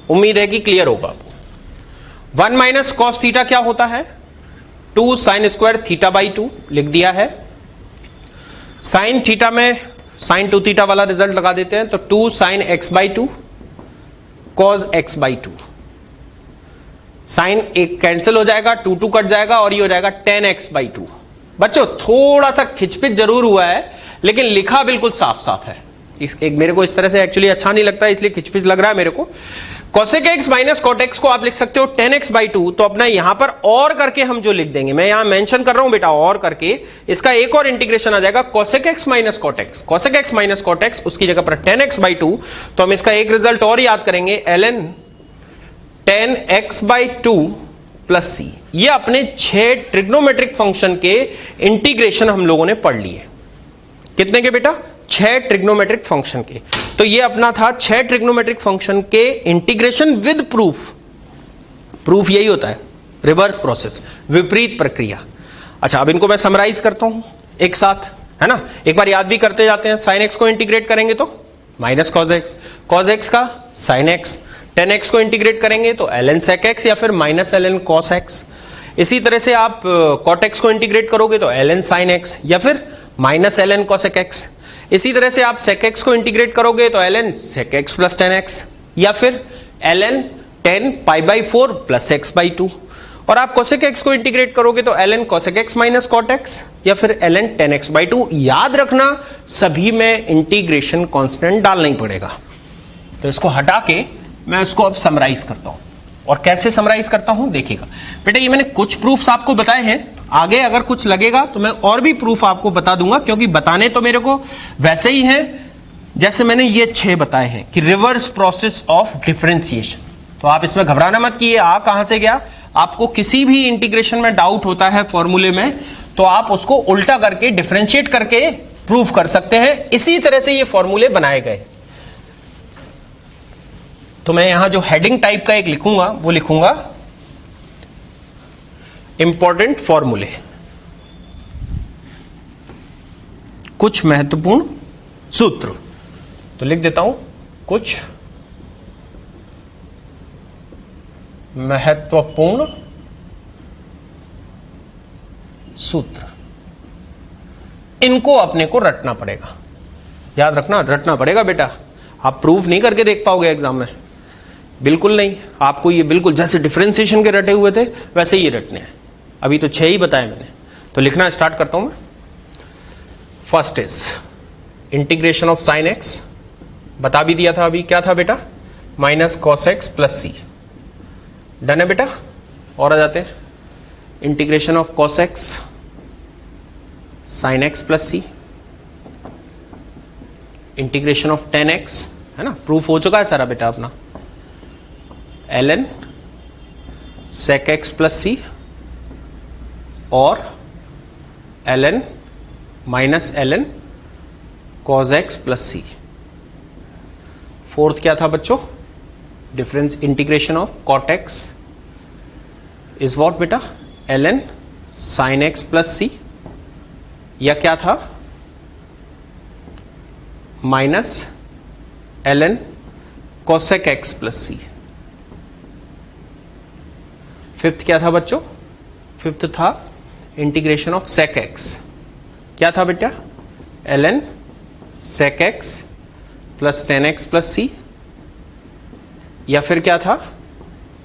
उम्मीद है कि क्लियर होगा आपको। 1 माइनस cos थीटा क्या होता है 2 साइन स्क्वायर थीटा बाई 2 लिख दिया है। साइन थीटा में साइन 2 थीटा वाला रिजल्ट लगा देते हैं, तो 2 sine x by 2 cos x by 2। Sine एक कैंसिल हो जाएगा, 2 2 कट जाएगा और ये हो जाएगा 10x बाई 2। बच्चों थोड़ा सा खिचपिच जरूर हुआ है, लेकिन लिखा बिल्कुल साफ साफ है। मेरे को इस तरह से एक्चुअली अच्छा नहीं लगता, इसलिए खिचपिच लग रहा है मेरे को। cosec x minus cot x को आप लिख सकते हो 10x बाई 2, तो अपना यहां पर और करके हम जो लिख देंगे, मैं यहां मेंशन कर रहा हूं बेटा और करके, इसका एक और इंटीग्रेशन आ जाएगा cosec x minus cot x। cosec x minus cot x उसकी जगह पर 10x बाई 2, तो हम इसका एक रिजल्ट और याद करेंगे ln 10x by 2 plus c। ये अपने 6 ट्रिग्नोमेट्रिक फंक्शन के इंटीग्रेशन हम लोगों ने पढ़ लिए। कितने के बेटा 6 ट्रिग्नोमेट्रिक फंक्शन के। तो ये अपना था 6 ट्रिग्नोमेट्रिक फंक्शन के इंटीग्रेशन विद प्रूफ। प्रूफ यही होता है, रिवर्स प्रोसेस, विपरीत प्रक्रिया। अच्छा अब इनको मैं समराइज करता हूं एक साथ, है ना, एक बार याद भी करते जाते हैं। साइन एक्स को इंटीग्रेट करेंगे तो minus cos x, cos x का साइन एक्स, 10x को इंटीग्रेट करेंगे तो ln sec x या फिर माइनस ln cos x। इसी तरह से आप cot x को इंटीग्रेट करोगे तो ln sin x या फिर माइनस ln cosec x। इसी तरह से आप sec x को इंटीग्रेट करोगे तो ln sec x plus 10x या फिर ln 10 pi by 4 plus x by 2। और आप cosec x को इंटीग्रेट करोगे तो ln cosec x minus cot x या फिर ln 10x बाई 2। याद रखना सभी में इंटीग्रेशन कांस्टेंट डालना ही पड़ेगा। तो इसको हटा के मैं इसको अब समराइज करता हूं, और कैसे समराइज करता हूं देखिएगा बेटा। ये मैंने कुछ प्रूफ्स आपको बताए हैं, आगे अगर कुछ लगेगा तो मैं और भी प्रूफ आपको बता दूंगा, क्योंकि बताने तो मेरे को वैसे ही हैं जैसे मैंने ये 6 बताए हैं कि रिवर्स प्रोसेस ऑफ डिफरेंशिएशन। तो आप इसमें घबराना मत कि ये आ कहां से गया। आपको किसी भी इंटीग्रेशन में डाउट होता है फॉर्मूले में, तो आप उसको उल्टा करके डिफरेंशिएट करके प्रूफ कर सकते हैं। इसी तरह से ये फॉर्मूले बनाए गए। तो मैं यहां जो हेडिंग टाइप का एक लिखूंगा वो लिखूंगा इंपॉर्टेंट फॉर्मूले, कुछ महत्वपूर्ण सूत्र। तो लिख देता हूं कुछ महत्वपूर्ण सूत्र। इनको अपने को रटना पड़ेगा, याद रखना, रटना पड़ेगा बेटा। आप प्रूफ नहीं करके देख पाओगे एग्जाम में, बिल्कुल नहीं। आपको ये बिल्कुल जैसे डिफरेंशिएशन के रटे हुए थे वैसे ही रटने हैं। अभी तो 6 ही बताए मैंने, तो लिखना स्टार्ट करता हूं मैं। First is integration of sine x, बता भी दिया था अभी, क्या था बेटा minus cos x plus C. Done है बेटा। और आ जाते हैं integration of cos x sine x plus C, integration of 10x, है ना, प्रूफ हो चुका है सारा बेटा अपना, ln sec x plus C और ln minus ln cos x plus C. Fourth क्या था बच्चों, difference integration of cot x is what बेटा ln sin x plus C, या क्या था minus ln cosec x plus C. Fifth क्या था बच्चों, फिफ्थ था इंटीग्रेशन ऑफ sec x, क्या था बेटा ln sec x plus 10x plus C, या फिर क्या था,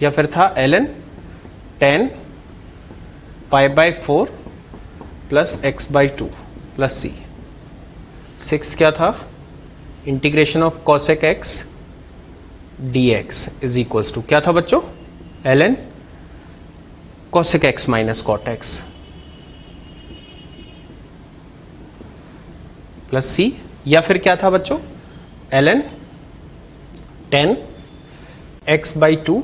या फिर था ln 10 pi by 4 plus x by 2 plus C. Sixth क्या था, integration of cosec x dx is equals to, क्या था बच्चों ln cosec x minus cot x। Plus C, या फिर क्या था बच्चों, ln 10 x/2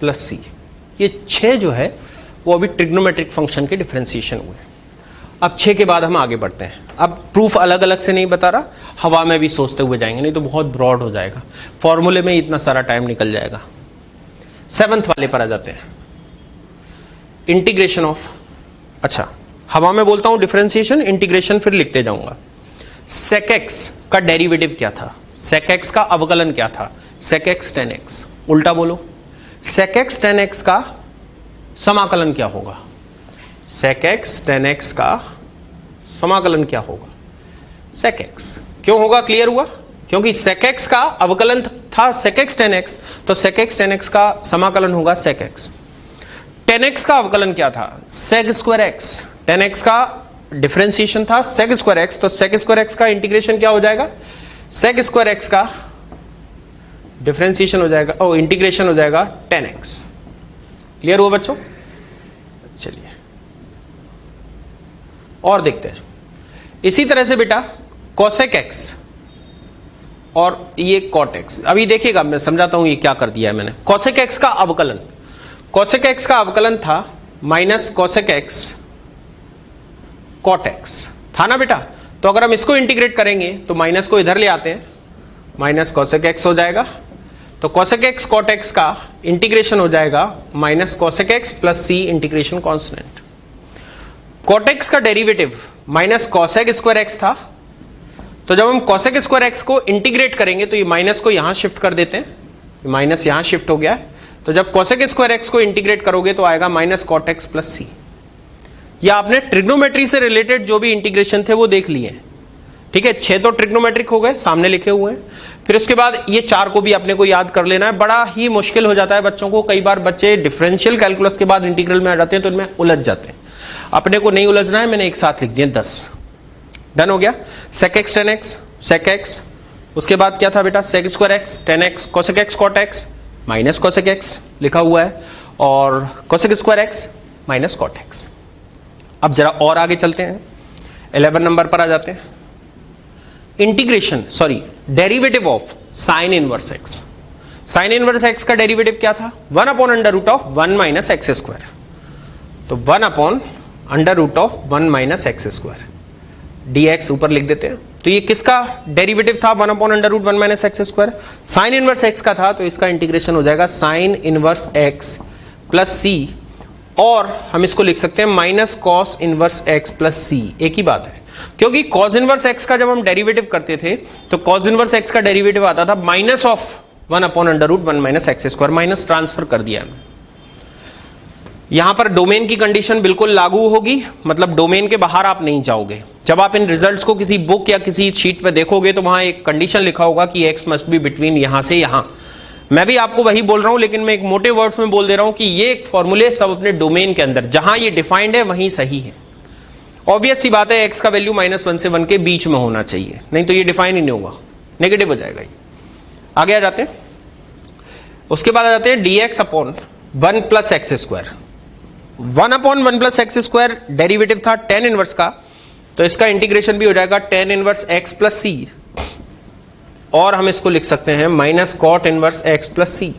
प्लस सी। ये 6 जो है वो अभी ट्रिग्नोमेट्रिक फंक्शन के डिफरेंशिएशन हुए। अब 6 के बाद हम आगे बढ़ते हैं। अब प्रूफ अलग अलग से नहीं बता रहा, हवा में भी सोचते हुए जाएंगे, नहीं तो बहुत ब्रॉड हो जाएगा, फॉर्मूले में इतना सारा टाइम निकल जाएगा। 7th वाले पर आ जाते हैं, इंटीग्रेशन ऑफ, अच्छा हवा में बोलता हूं डिफरेंशिएशन, इंटीग्रेशन फिर लिखते जाऊंगा। sec x का डेरिवेटिव क्या था, sec x का अवकलन क्या था, sec x tan x। उल्टा बोलो, sec x tan x का समाकलन क्या होगा, sec x tan x का समाकलन क्या होगा, sec x। क्यों होगा, क्लियर हुआ, क्योंकि sec x का अवकलन था sec x tan x, तो sec x tan x का समाकलन होगा sec x। tan x का अवकलन क्या था, sec square x। tan x का डिफरेंशिएशन था sec स्क्वायर x, तो sec स्क्वायर x का इंटीग्रेशन क्या हो जाएगा, sec स्क्वायर x का डिफरेंशिएशन हो जाएगा, ओ इंटीग्रेशन हो जाएगा tan x। क्लियर हुआ बच्चों, चलिए और देखते हैं। इसी तरह से बेटा cosec x और ये cot x, अभी देखिएगा मैं समझाता हूं ये क्या कर दिया है मैंने। cosec x का अवकलन, cosec x का अवकलन था minus cosec x cot x, था ना बेटा। तो अगर हम इसको इंटीग्रेट करेंगे तो माइनस को इधर ले आते हैं, माइनस cosec x हो जाएगा, तो cosec x cot x का इंटीग्रेशन हो जाएगा minus cosec x plus c integration constant. cot x का derivative minus cosec square x था, तो जब हम cosec स्क्वायर x को इंटीग्रेट करेंगे तो ये माइनस को यहां शिफ्ट कर देते हैं, माइनस यहां शिफ्ट हो गया है, तो जब cosec स्क्वायर x को इंटीग्रेट करोगे तो आएगा minus cot x plus c। या आपने ट्रिग्नोमेट्री से रिलेटेड जो भी इंटीग्रेशन थे वो देख लिए, ठीक है। 6 तो ट्रिग्नोमेट्रिक हो गए, सामने लिखे हुए हैं। फिर उसके बाद ये 4 को भी अपने को याद कर लेना है। बड़ा ही मुश्किल हो जाता है बच्चों को, कई बार बच्चे डिफरेंशियल कैलकुलस के बाद इंटीग्रल में आ जाते हैं तो इनमें उलझ जाते हैं। अपने को नहीं उलझना है, मैंने एक साथ लिख दिए 10। डन हो गया। sec x tan x, sec x, उसके बाद क्या था बेटा, sec square x tan x cosec x cot x minus cosec x लिखा हुआ है, और cosec square x minus cot x। अब जरा और आगे चलते हैं, 11 नंबर पर आ जाते हैं। Integration sorry derivative of sine inverse x। Sine inverse x का डेरिवेटिव क्या था, 1 upon under root of 1 minus x square. तो 1 upon under root of 1 minus x square dx ऊपर लिख देते हैं। तो ये किसका डेरिवेटिव था, 1 upon under root 1 minus x square, sine inverse x का था, तो इसका इंटीग्रेशन हो जाएगा sine inverse x plus c, और हम इसको लिख सकते हैं minus cos inverse x plus c। एक ही बात है, क्योंकि कॉस इनवर्स x का जब हम डेरिवेटिव करते थे तो कॉस इनवर्स x का डेरिवेटिव आता था minus of 1 upon under root 1 minus x square, minus transfer कर दिया है। यहां पर डोमेन की कंडीशन बिल्कुल लागू होगी, मतलब डोमेन के बाहर आप नहीं जाओगे। जब आप इन रिजल्ट्स को किसी बुक या किसी शीट पे देखोगे तो वहां एक कंडीशन लिखा होगा कि x मस्ट बी बिटवीन यहां से यहां। मैं भी आपको वही बोल रहा हूं, लेकिन मैं एक मोटे वर्ड्स में बोल दे रहा हूं कि ये फॉर्मूले सब अपने डोमेन के अंदर जहां ये डिफाइंड है वहीं सही है। ऑब्वियस सी बात है, x का वैल्यू -1 से 1 के बीच में होना चाहिए, नहीं तो ये डिफाइन ही नहीं होगा, नेगेटिव हो जाएगा ये। आगे आ जाते हैं, उसके बाद आ जाते हैं dx upon 1 plus x square. 1 upon 1 plus x square derivative था tan इनवर्स का, तो इसका इंटीग्रेशन भी हो जाएगा tan inverse x plus c, और हम इसको लिख सकते हैं minus cot inverse x plus c।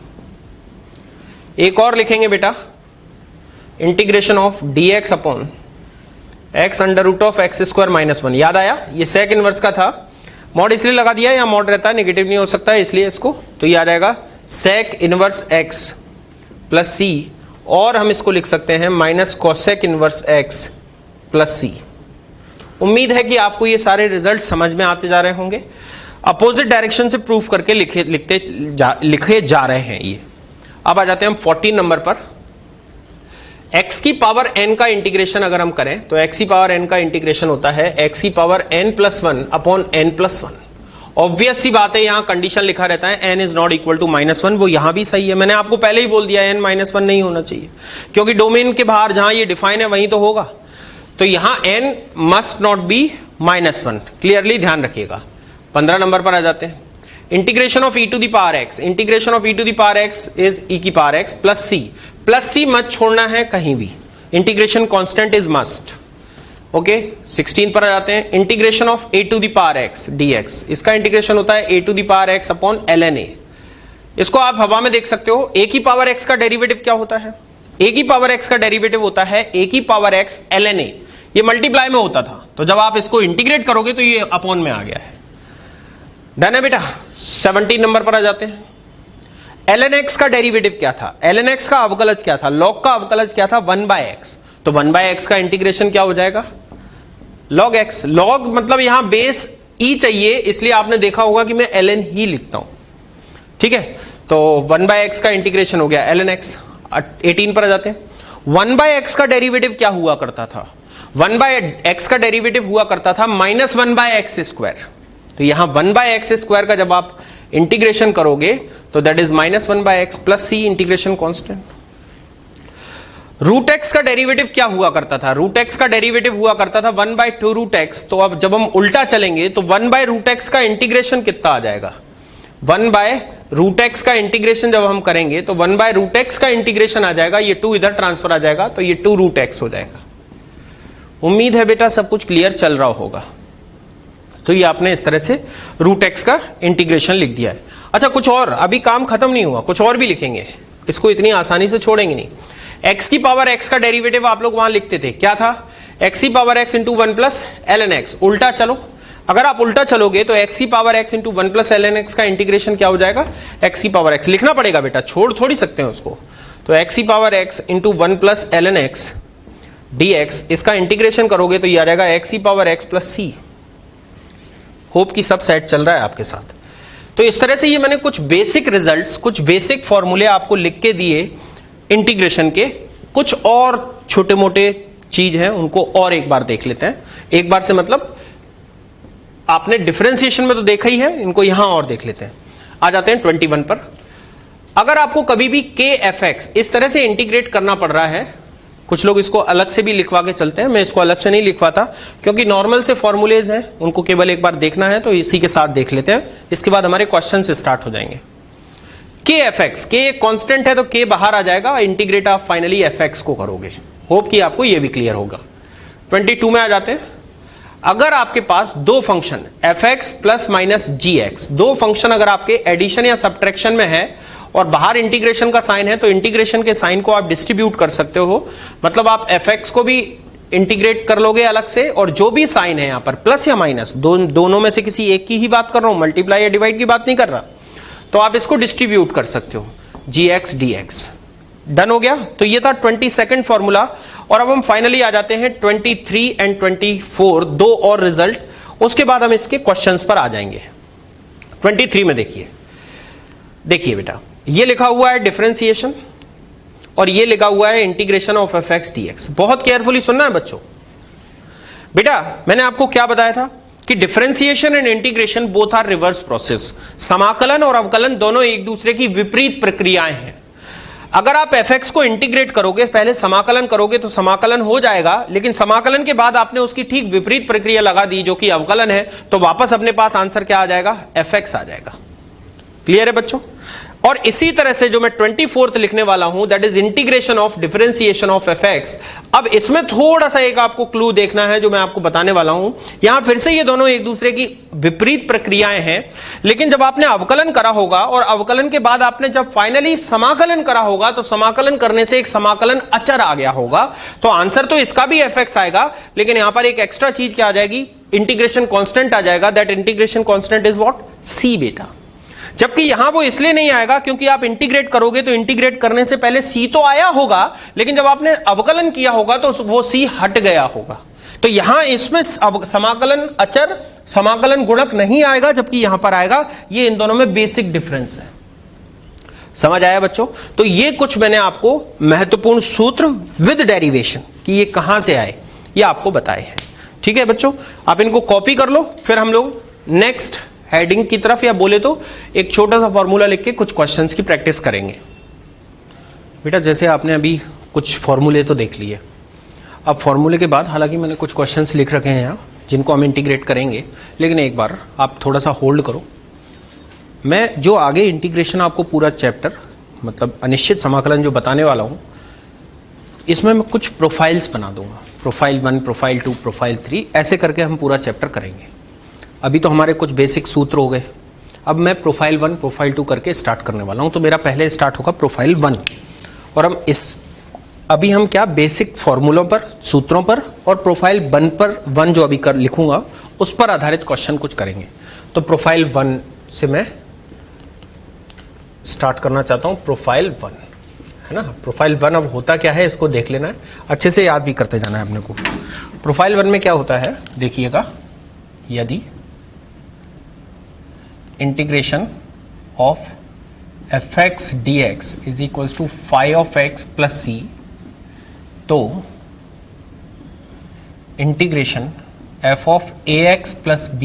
एक और लिखेंगे बेटा, integration of dx upon x under root of x square minus 1। याद आया, ये सेक इनवर्स का था, मॉड इसलिए लगा दिया, या मॉड रहता है नेगेटिव नहीं हो सकता है इसलिए इसको, तो ये आ जाएगा sec inverse x plus c, और हम इसको लिख सकते हैं minus cosec inverse x plus c। उम्मीद है कि आपको ये सारे रिजल्ट समझ में आते जा रहे होंगे। अपोजिट डायरेक्शन से प्रूफ करके लिखे जा रहे हैं ये। अब आ जाते हैं हम 14 नंबर पर। x की पावर n का इंटीग्रेशन अगर हम करें तो x की पावर n का इंटीग्रेशन होता है x की power n plus 1 upon n plus 1। Obvious सी बात है, यहां कंडीशन लिखा रहता है n is not equal to -1, वो यहां भी सही है। मैंने आपको पहले ही बोल दिया n -1 नहीं होना चाहिए, क्योंकि डोमेन के बाहर जहां ये डिफाइन है वहीं तो होगा। तो यहां n must not be -1, clearly ध्यान रखिएगा। 15 नंबर पर आ जाते हैं। Integration of e to the power x, integration of e to the power x is e की power x plus c। Plus c मत छोड़ना है कहीं भी, integration constant is must. Okay 16 पर आ जाते हैं। Integration of a to the power x dx, इसका इंटीग्रेशन होता है a to the power x upon ln a। इसको आप हवा में देख सकते हो। a की पावर x का डेरिवेटिव क्या होता है? a की पावर x का डेरिवेटिव होता है a की पावर x ln a। ये मल्टीप्लाई में होता था, तो जब आप इसको इंटीग्रेट करोगे तो ये अपॉन में आ गया है। डन है बेटा। 17 नंबर पर आ जाते हैं। ln x का डेरिवेटिव क्या था? ln x का अवकलज क्या था? log का अवकलज क्या था? 1/x। तो 1/x का इंटीग्रेशन क्या हो जाएगा? log x। log मतलब यहां बेस e चाहिए, इसलिए आपने देखा होगा कि मैं ln ही लिखता हूं, ठीक है। तो 1/x का इंटीग्रेशन हो गया ln x। 18 पर आ जाते हैं। 1/x का डेरिवेटिव क्या हुआ करता था? 1/x का डेरिवेटिव हुआ करता था -1/x²। तो यहां 1/x² का जब आप इंटीग्रेशन करोगे तो that is -1/x plus c integration constant. Root x का डेरिवेटिव क्या हुआ करता था? रूट एक्स का डेरिवेटिव हुआ करता था 1/2√x। तो अब जब हम उल्टा चलेंगे तो 1/√x का इंटीग्रेशन कितना आ जाएगा? 1/√x का इंटीग्रेशन जब हम करेंगे तो 1/√x का इंटीग्रेशन आ जाएगा, ये 2 इधर ट्रांसफर आ जाएगा, तो ये 2√x हो जाएगा। उम्मीद है बेटा सब कुछ क्लियर चल रहा होगा। तो ये आपने इस तरह से √x का इंटीग्रेशन लिख दिया है। अच्छा, कुछ और, अभी काम खत्म नहीं हुआ, कुछ और भी लिखेंगे, इसको इतनी आसानी से छोड़ेंगे नहीं। x की पावर x का डेरिवेटिव आप लोग वहां लिखते थे, क्या था? x की power x into 1 plus ln x। उल्टा चलो, अगर आप उल्टा चलोगे तो x की power x into 1 plus ln x का इंटीग्रेशन क्या हो जाएगा? x की पावर x लिखना पड़ेगा बेटा, छोड़ थोड़ी सकते हैं उसको। तो x की power x into 1 plus ln x dx, इसका इंटीग्रेशन करोगे तो ये आ जाएगा x की power x plus c। Hope कि सब सेट चल रहा है आपके साथ। तो इस तरह से ये मैंने कुछ बेसिक रिजल्ट्स, कुछ बेसिक फॉर्मूले आपको लिख के दिए इंटीग्रेशन के। कुछ और छोटे मोटे चीज हैं, उनको और एक बार देख लेते हैं। एक बार से मतलब आपने डिफरेंशिएशन में तो देखा ही है, इनको यहां और देख लेते हैं। आ जाते हैं 21 पर। अगर आपको कभी भी kfx इस तरह से इंटीग्रेट करना पड़ रहा है, कुछ लोग इसको अलग से भी लिखवा के चलते हैं, मैं इसको अलग से नहीं लिखवाता क्योंकि नॉर्मल से फॉर्मूलेज हैं, उनको केवल एक बार देखना है, तो इसी के साथ देख लेते हैं। इसके बाद हमारे क्वेश्चन से स्टार्ट हो जाएंगे। kfx, k एक कांस्टेंट है तो k बाहर आ जाएगा, इंटीग्रेट आप फाइनली fx को करोगे। होप कि आपको ये भी क्लियर होगा। 22 में आ जाते हैं। अगर आपके पास दो function fx plus minus gx, दो फंक्शन अगर आपके एडिशन या सब्ट्रैक्शन में है और बाहर इंटीग्रेशन का साइन है, तो इंटीग्रेशन के साइन को आप डिस्ट्रीब्यूट कर सकते हो। मतलब आप fx को भी इंटीग्रेट कर लोगे अलग से, और जो भी साइन है यहां पर प्लस या माइनस, दोनों में से किसी एक की ही बात कर रहा हूं, मल्टीप्लाई या डिवाइड की बात नहीं कर रहा, तो आप इसको डिस्ट्रीब्यूट कर सकते हो gx dx। डन हो गया। तो ये था 22nd फॉर्मूला। और अब हम फाइनली आ जाते हैं 23 एंड 24, दो और रिजल्ट, उसके बाद हम इसके क्वेश्चंस पर आ जाएंगे। 23 में देखिए बेटा, ये लिखा हुआ है डिफरेंशिएशन और ये लिखा हुआ है इंटीग्रेशन ऑफ fx dx। बहुत केयरफुली सुनना है बच्चों। बेटा मैंने आपको क्या बताया था कि differentiation and integration both are reverse process. समाकलन और अवकलन दोनों एक दूसरे की विपरीत प्रक्रियाएं हैं। अगर आप fx को इंटीग्रेट करोगे, पहले समाकलन करोगे तो समाकलन हो जाएगा, लेकिन समाकलन के बाद आपने उसकी ठीक विपरीत प्रक्रिया लगा दी जो कि अवकलन है, तो वापस अपने पास आंसर क्या आ जाएगा? fx आ जाएगा। क्लियर है बच्चों? और इसी तरह से जो मैं 24th लिखने वाला हूं, that is integration of differentiation of fx। अब इसमें थोड़ा सा एक आपको क्लू देखना है जो मैं आपको बताने वाला हूं। यहां फिर से ये दोनों एक दूसरे की विपरीत प्रक्रियाएं हैं, लेकिन जब आपने अवकलन करा होगा और अवकलन के बाद आपने जब फाइनली समाकलन करा होगा, तो समाकलन करने से एक समाकलन अचर आ गया होगा, तो आंसर तो इसका भी fx आएगा, लेकिन यहां पर एक एक्स्ट्रा चीज क्या आ जाएगी? इंटीग्रेशन कांस्टेंट आ जाएगा। That integration constant is what? c बेटा। जबकि यहां वो इसलिए नहीं आएगा क्योंकि आप इंटीग्रेट करोगे तो इंटीग्रेट करने से पहले c तो आया होगा, लेकिन जब आपने अवकलन किया होगा तो वो c हट गया होगा। तो यहां इसमें समाकलन अचर, समाकलन गुणक नहीं आएगा, जबकि यहां पर आएगा। ये इन दोनों में बेसिक डिफरेंस है। समझ आया बच्चों? तो ये कुछ मैंने आपको महत्वपूर्ण सूत्र विद डेरिवेशन कि ये कहां से आए, ये आपको बताए हैं। ठीक है बच्चों, आप इनको कॉपी कर लो, फिर हम लोग नेक्स्ट हेडिंग की तरफ, या बोले तो एक छोटा सा फॉर्मूला लिख के कुछ क्वेश्चंस की प्रैक्टिस करेंगे। बेटा जैसे आपने अभी कुछ फॉर्मूले तो देख लिए, अब फॉर्मूले के बाद हालांकि मैंने कुछ क्वेश्चंस लिख रखे हैं यहाँ जिनको हम इंटीग्रेट करेंगे, लेकिन एक बार आप थोड़ा सा होल्ड करो। मैं जो आगे इंटीग्रेशन आपको पूरा चैप्टर, मतलब अनिश्चित समाकलन जो बताने वाला हूँ, इसमें मैं कुछ प्रोफाइल्स बना दूंगा। प्रोफाइल 1, प्रोफाइल 2, प्रोफाइल 3, ऐसे करके हम पूरा चैप्टर करेंगे। अभी तो हमारे कुछ बेसिक सूत्र हो गए, अब मैं प्रोफाइल 1, प्रोफाइल 2 करके स्टार्ट करने वाला हूँ। तो मेरा पहले स्टार्ट होगा प्रोफाइल 1, और हम अभी हम क्या बेसिक फॉर्मूलों पर, सूत्रों पर, और प्रोफाइल 1 पर 1 जो अभी कर लिखूंगा उस पर आधारित क्वेश्चन कुछ करेंगे। तो प्रोफाइल 1 से मैं स्टार्ट करना चाहता हूं। प्रोफाइल 1 है ना, प्रोफाइल 1 अब होता क्या है इसको देख लेना है, अच्छे से याद भी करते जाना है अपने को। प्रोफाइल 1 में क्या होता है देखिएगा, यदि integration of fx dx is equal to phi of x plus C, तो integration f of ax plus b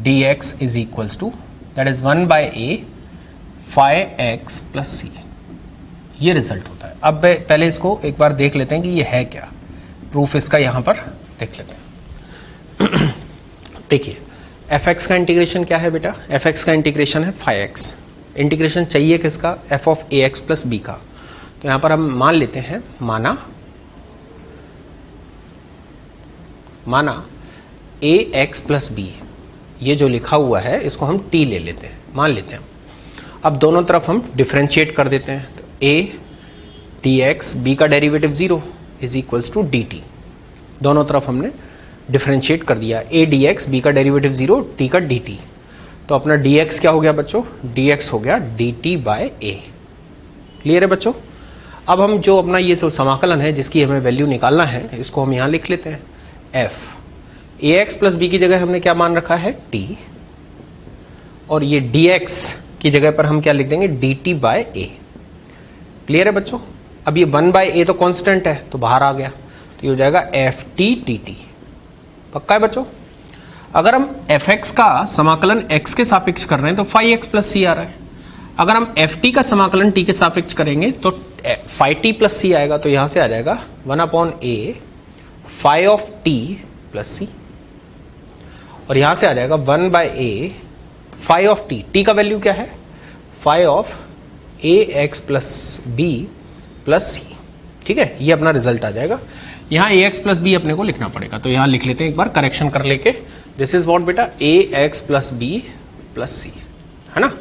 dx is equal to that is 1 by a phi x plus C, ये रिजल्ट होता है। अब पहले इसको एक बार देख लेते हैं कि ये है क्या, प्रूफ इसका यहां पर देख लेते हैं। देखिए fx का इंटीग्रेशन क्या है बेटा, fx का इंटीग्रेशन है फाई एक्स। इंटीग्रेशन चाहिए किसका, f of ax plus b का। तो यहां पर हम मान लेते हैं, माना ax प्लस b, ये जो लिखा हुआ है इसको हम t ले लेते हैं, मान लेते हैं। अब दोनों तरफ हम डिफरेंशिएट कर देते हैं, तो a dx, b का derivative 0 is equals to dt। दोनों तरफ हमने डिफरेंशिएट कर दिया, a dx, b का डेरिवेटिव 0, t का dt। तो अपना dx क्या हो गया बच्चों, dx हो गया dt बाय a। क्लियर है बच्चों। अब हम जो अपना ये सब समाकलन है जिसकी हमें वैल्यू निकालना है, इसको हम यहां लिख लेते हैं, f ax प्लस b की जगह हमने क्या मान रखा है, t, और ये dx की जगह पर हम क्या लिख देंगे, dt बाय a। क्लियर है बच्चों। अब ये 1 बाय a तो कांस्टेंट है तो बाहर आ गया, तो ये हो जाएगा ft dt। पक्का है बच्चों। अगर हम fx का समाकलन x के सापेक्ष कर रहे हैं तो फाई एक्स प्लस सी आ रहा है। अगर हम ft का समाकलन t के सापेक्ष करेंगे तो फाई टी प्लस सी आएगा, तो यहां से आ जाएगा 1/a phi of t plus C, और यहां से आ जाएगा 1/a phi of t। t का वैल्यू क्या है, phi of ax plus b plus C. ठीक है, ये अपना रिजल्ट आ जाएगा। यहां ax प्लस b अपने को लिखना पड़ेगा, तो यहां लिख लेते हैं एक बार करेक्शन कर लेके, दिस इज व्हाट बेटा, ax प्लस b प्लस सी, है ना।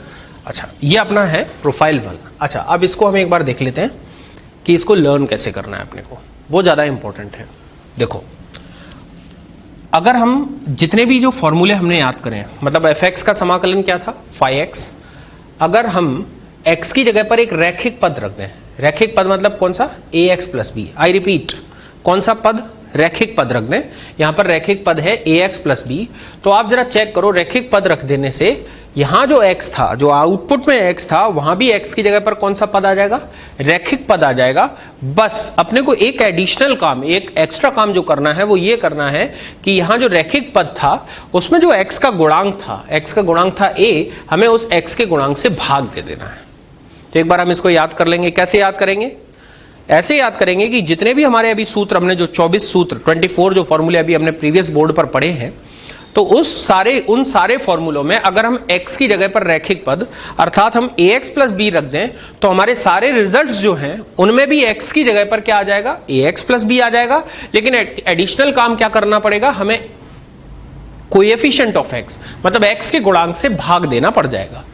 अच्छा, ये अपना है प्रोफाइल 1। अच्छा, अब इसको हम एक बार देख लेते हैं कि इसको लर्न कैसे करना है अपने को, वो ज्यादा इंपॉर्टेंट है। देखो, अगर हम जितने भी जो फॉर्मूले हमने याद करें, मतलब fx का समाकलन क्या था, फाई एक्स, अगर हम x की जगह पर एक रैखिक पद रख दें, रैखिक पद मतलब कौन सा, ax plus b, I repeat, कौन सा पद, रैखिक पद रख दें। यहां पर रैखिक पद है ax प्लस b, तो आप जरा चेक करो, रैखिक पद रख देने से यहां जो x था, जो आउटपुट में x था, वहां भी x की जगह पर कौन सा पद आ जाएगा, रैखिक पद आ जाएगा। बस अपने को एक एडिशनल काम, एक एक्स्ट्रा काम जो करना है वो ये करना है कि यहां जो रैखिक पद था उसमें जो x का गुणांक था, x का गुणांक था a, हमें उस x के गुणांक से भाग दे देना है। तो एक बार हम इसको याद कर लेंगे। कैसे याद करेंगे, ऐसे याद करेंगे कि जितने भी हमारे अभी सूत्र, हमने जो 24 सूत्र, 24 जो फॉर्मूले अभी हमने प्रीवियस बोर्ड पर पढ़े हैं, तो उन सारे फॉर्मूलों में अगर हम x की जगह पर रैखिक पद अर्थात हम ax प्लस b रख दें, तो हमारे सारे रिजल्ट्स जो हैं उनमें भी x की जगह पर क्या आ जाएगा, ax प्लस b आ जाएगा। लेकिन एडिशनल काम क्या करना पड़ेगा, हमें कोएफिशिएंट ऑफ x, मतलब x के गुणांक से भाग देना पड़ जाएगा।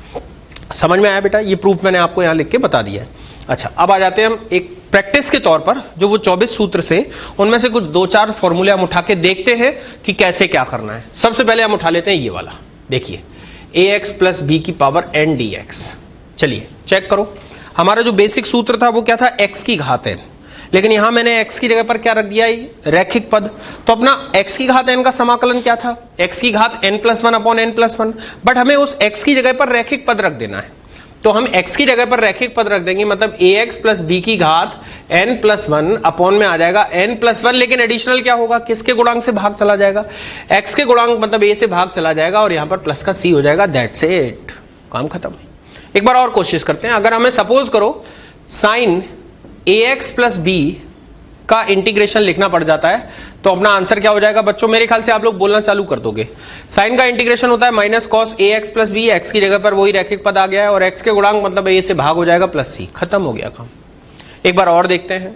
समझ में आया बेटा, ये प्रूफ मैंने आपको यहां लिख के बता दिया है। अच्छा, अब आ जाते हैं हम एक प्रैक्टिस के तौर पर, जो वो 24 सूत्र से उनमें से कुछ 2-4 फॉर्मूले हम उठा के देखते हैं कि कैसे क्या करना है। सबसे पहले हम उठा लेते हैं ये वाला, देखिए ax प्लस b की पावर n dx। चलिए चेक करो, हमारा जो बेसिक सूत्र था वो क्या था, x की घात n, लेकिन यहां मैंने x की जगह पर क्या रख दिया, रैखिक पद। तो अपना x की घात n का समाकलन क्या था, x की घात n प्लस 1/n+1, बट हमें उस x की जगह पर रैखिक पद रख देना है। तो हम x की जगह पर रैखिक पद रख देंगे, मतलब ax प्लस b की घात n+1 अपॉन में आ जाएगा n+1, लेकिन एडिशनल क्या होगा, किसके गुणांक से भाग चला जाएगा, x के गुणांक मतलब a से भाग चला जाएगा, और यहां पर प्लस का c हो जाएगा, दैट्स इट, काम खत्म। एक बार और कोशिश करते हैं। अगर हमें सपोज करो साइन ax प्लस b का इंटीग्रेशन लिखना पड़ जाता है, तो अपना आंसर क्या हो जाएगा बच्चों, मेरे ख्याल से आप लोग बोलना चालू कर दोगे। साइन का इंटीग्रेशन होता है minus cos ax plus b, x की जगह पर वही रैखिक पद आ गया है, और x के गुणांक मतलब a से भाग हो जाएगा प्लस c, खत्म हो गया काम। एक बार और देखते हैं।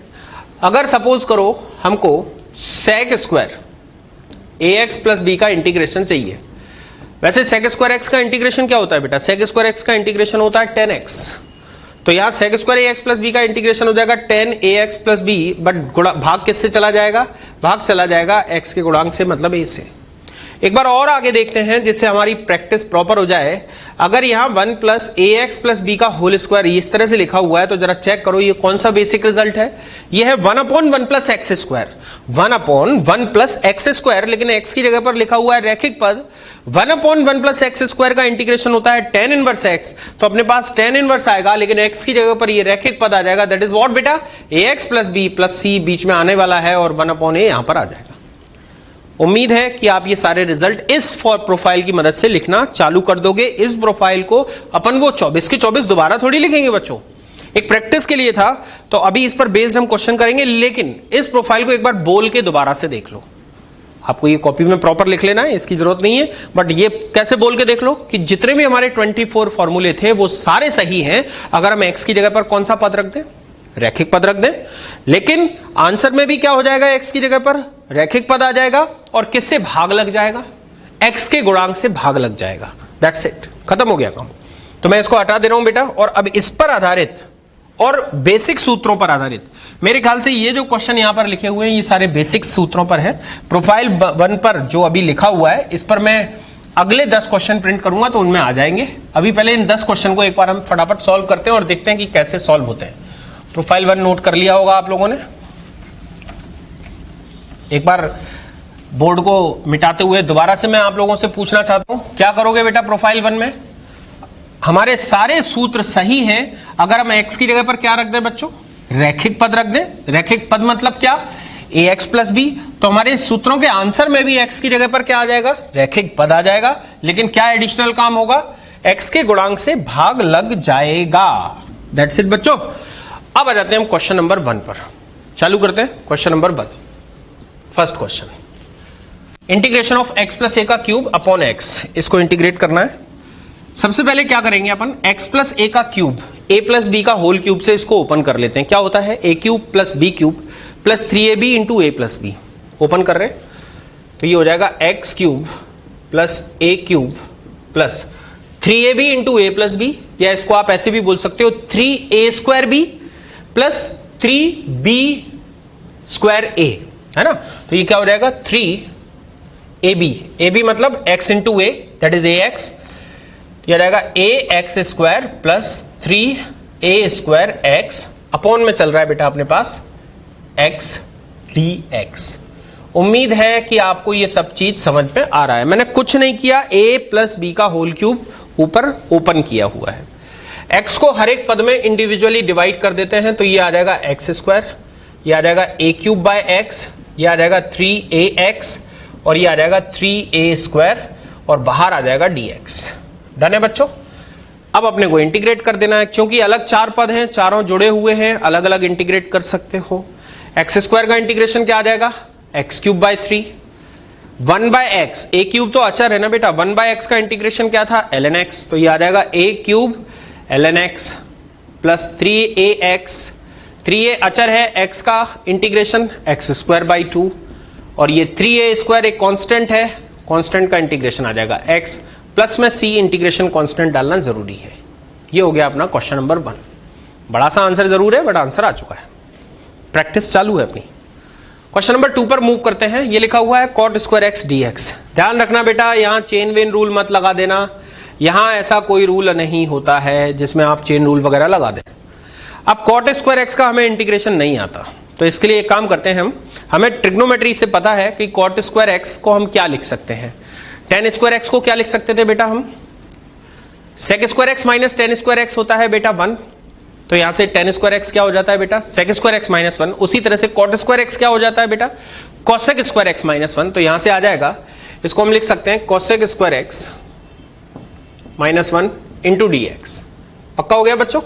अगर सपोज करो हमको सेक स्क्वायर ए एक्स प्लस बी का इंटीग्रेशन चाहिए। वैसे सेक स्क्वायर एक्स का इंटीग्रेशन क्या होता है बेटा? सेक स्क्वायर एक्स का इंटीग्रेशन होता है 10x। तो यहां सेक स्क्वायर ए एक्स प्लस बी का इंटीग्रेशन हो जाएगा 10ax प्लस बी, बट भाग किससे चला जाएगा? भाग चला जाएगा x के गुणांक से, मतलब a से। एक बार और आगे देखते हैं जिससे हमारी प्रैक्टिस प्रॉपर हो जाए। अगर यहां 1 प्लस ए एक्स प्लस बी का होल स्क्वायर इस तरह से लिखा हुआ है तो जरा चेक करो ये कौन सा बेसिक रिजल्ट है? ये है 1/1 plus x square, 1/1 plus x square, लेकिन एक्स की जगह पर लिखा हुआ है रैखिक पद। 1/1 प्लस एक्स स्क्वायर का इंटीग्रेशन होता है tan इनवर्स एक्स, तो अपने पास tan इनवर्स आएगा, लेकिन एक्स की जगह पर ये रैखिक पद आ जाएगा। दैट इज व्हाट बेटा? ए एक्स प्लस बी प्लस सी बीच में आने वाला है और 1/a यहां पर आ जाएगा। उम्मीद है कि आप ये सारे रिजल्ट इस प्रोफाइल की मदद से लिखना चालू कर दोगे। इस प्रोफाइल को अपन वो 24 के 24 दोबारा थोड़ी लिखेंगे बच्चों, एक प्रैक्टिस के लिए था, तो अभी इस पर बेस्ड हम क्वेश्चन करेंगे, लेकिन इस प्रोफाइल को एक बार बोल के दोबारा से देख लो। आपको ये कॉपी में प्रॉपर लिख लेना है, इसकी जरूरत नहीं है, बट ये कैसे बोल के देख लो कि जितने भी हमारे 24 फॉर्मूले थे वो सारे सही हैं अगर हम एक्स की जगह पर कौन सा पद रख दें? रैखिक पद रख दें। लेकिन आंसर में भी क्या हो जाएगा? एक्स की जगह पर रैखिक पद आ जाएगा और किससे भाग लग जाएगा? एक्स के गुणांक से भाग लग जाएगा। दैट्स इट, खत्म हो गया काम। तो मैं इसको हटा दे रहा हूं बेटा, और अब इस पर आधारित और बेसिक सूत्रों पर आधारित, मेरे ख्याल से ये जो क्वेश्चन यहां पर लिखे हुए हैं ये सारे बेसिक सूत्रों पर है। प्रोफाइल 1 पर जो अभी लिखा हुआ है इस पर मैं अगले 10 क्वेश्चन प्रिंट करूंगा तो उनमें आ जाएंगे। अभी पहले इन 10 क्वेश्चन को एक बार हम फटाफट सॉल्व करते हैं और देखते हैं कि कैसे सॉल्व होते हैं। प्रोफाइल 1 नोट कर लिया होगा आप लोगों ने। एक बार बोर्ड को मिटाते हुए दोबारा से मैं आप लोगों से पूछना चाहता हूं, क्या करोगे बेटा प्रोफाइल 1 में? हमारे सारे सूत्र सही हैं अगर हम x की जगह पर क्या रख दें बच्चों? रैखिक पद रख दें। रैखिक पद मतलब क्या? ax plus B. तो हमारे सूत्रों के आंसर में भी x की जगह पर क्या आ जाएगा? रैखिक पद आ जाएगा। लेकिन क्या एडिशनल काम होगा? x के गुणांक से भाग लग जाएगा। दैट्स इट बच्चों। अब आ जाते हैं हम क्वेश्चन नंबर 1 पर। चालू करते हैं question number 1। First question, integration of x plus a का क्यूब अपॉन x, इसको इंटीग्रेट करना है। सबसे पहले क्या करेंगे अपन? x प्लस ए का क्यूब a प्लस बी का होल क्यूब से इसको ओपन कर लेते हैं। क्या होता है? a cube plus B cube plus 3ab into A plus B. Open कर रहे हैं तो ये हो जाएगा x cube plus A cube plus 3ab into A plus B, या इसको आप ऐसे भी बोल सकते हो 3a square B plus 3b square A, है ना? तो ये क्या हो जाएगा? 3ab, ab मतलब x into A, that is ax। यह जाएगा ax square plus 3a square x upon में चल रहा है बेटा अपने पास x dx। उम्मीद है कि आपको यह सब चीज समझ में आ रहा है। मैंने कुछ नहीं किया, a प्लस बी का होल क्यूब ऊपर ओपन किया हुआ है। x को हर एक पद में इंडिविजुअली डिवाइड कर देते हैं तो ये आ जाएगा x स्क्वायर, ये आ जाएगा a क्यूब बाय x, ये आ जाएगा 3ax और ये आ जाएगा 3a स्क्वायर और बाहर आ जाएगा dx। डन है बच्चों? अब अपने को इंटीग्रेट कर देना है, क्योंकि अलग 4 पद हैं, चारों जुड़े हुए हैं, अलग अलग इंटीग्रेट कर सकते हो। एक्स स्क्वायर का इंटीग्रेशन क्या आ जाएगा? X cube by 3, 1 by x, A cube तो अचर है ना बेटा, 1 बाय एक्स का इंटीग्रेशन क्या था? ln x, तो ये आ जाएगा A cube ln x plus 3ax, 3a अचर है, x का इंटीग्रेशन एक्स स्क्वायर बाई 2 और ये 3a स्क्वायर एक कांस्टेंट है, कांस्टेंट का इंटीग्रेशन आ जाएगा x प्लस में c, इंटीग्रेशन कांस्टेंट डालना जरूरी है। ये हो गया अपना क्वेश्चन नंबर 1। बड़ा सा आंसर जरूर है बट आंसर आ चुका है, प्रैक्टिस चालू है अपनी। क्वेश्चन नंबर 2 पर मूव करते हैं। ये लिखा हुआ है कॉट स्क्वायर एक्स dx। ध्यान रखना बेटा, यहां चेन वेन रूल मत लगा देना, यहां ऐसा कोई रूल नहीं होता है जिसमें आप चेन रूल वगैरह लगा दें। अब कॉट स्क्वायर एक्स का हमें इंटीग्रेशन नहीं आता, तो इसके लिए एक काम करते हैं हमें ट्रिग्नोमेट्री से पता है कि कॉट स्क्वायर एक्स को हम क्या लिख सकते हैं। टेन स्क्वायर एक्स को क्या लिख सकते थे बेटा हम? Sec square x minus tan square x होता है बेटा 1, तो यहां से टेन स्क्वायर एक्स क्या हो जाता है बेटा? Sec square x minus 1। उसी तरह से कॉट स्क्वायर एक्स क्या हो जाता है बेटा? Cosec square x minus 1। तो यहां से आ जाएगा, इसको हम लिख सकते हैं cosec square x minus 1 into d x. पक्का हो गया बच्चों?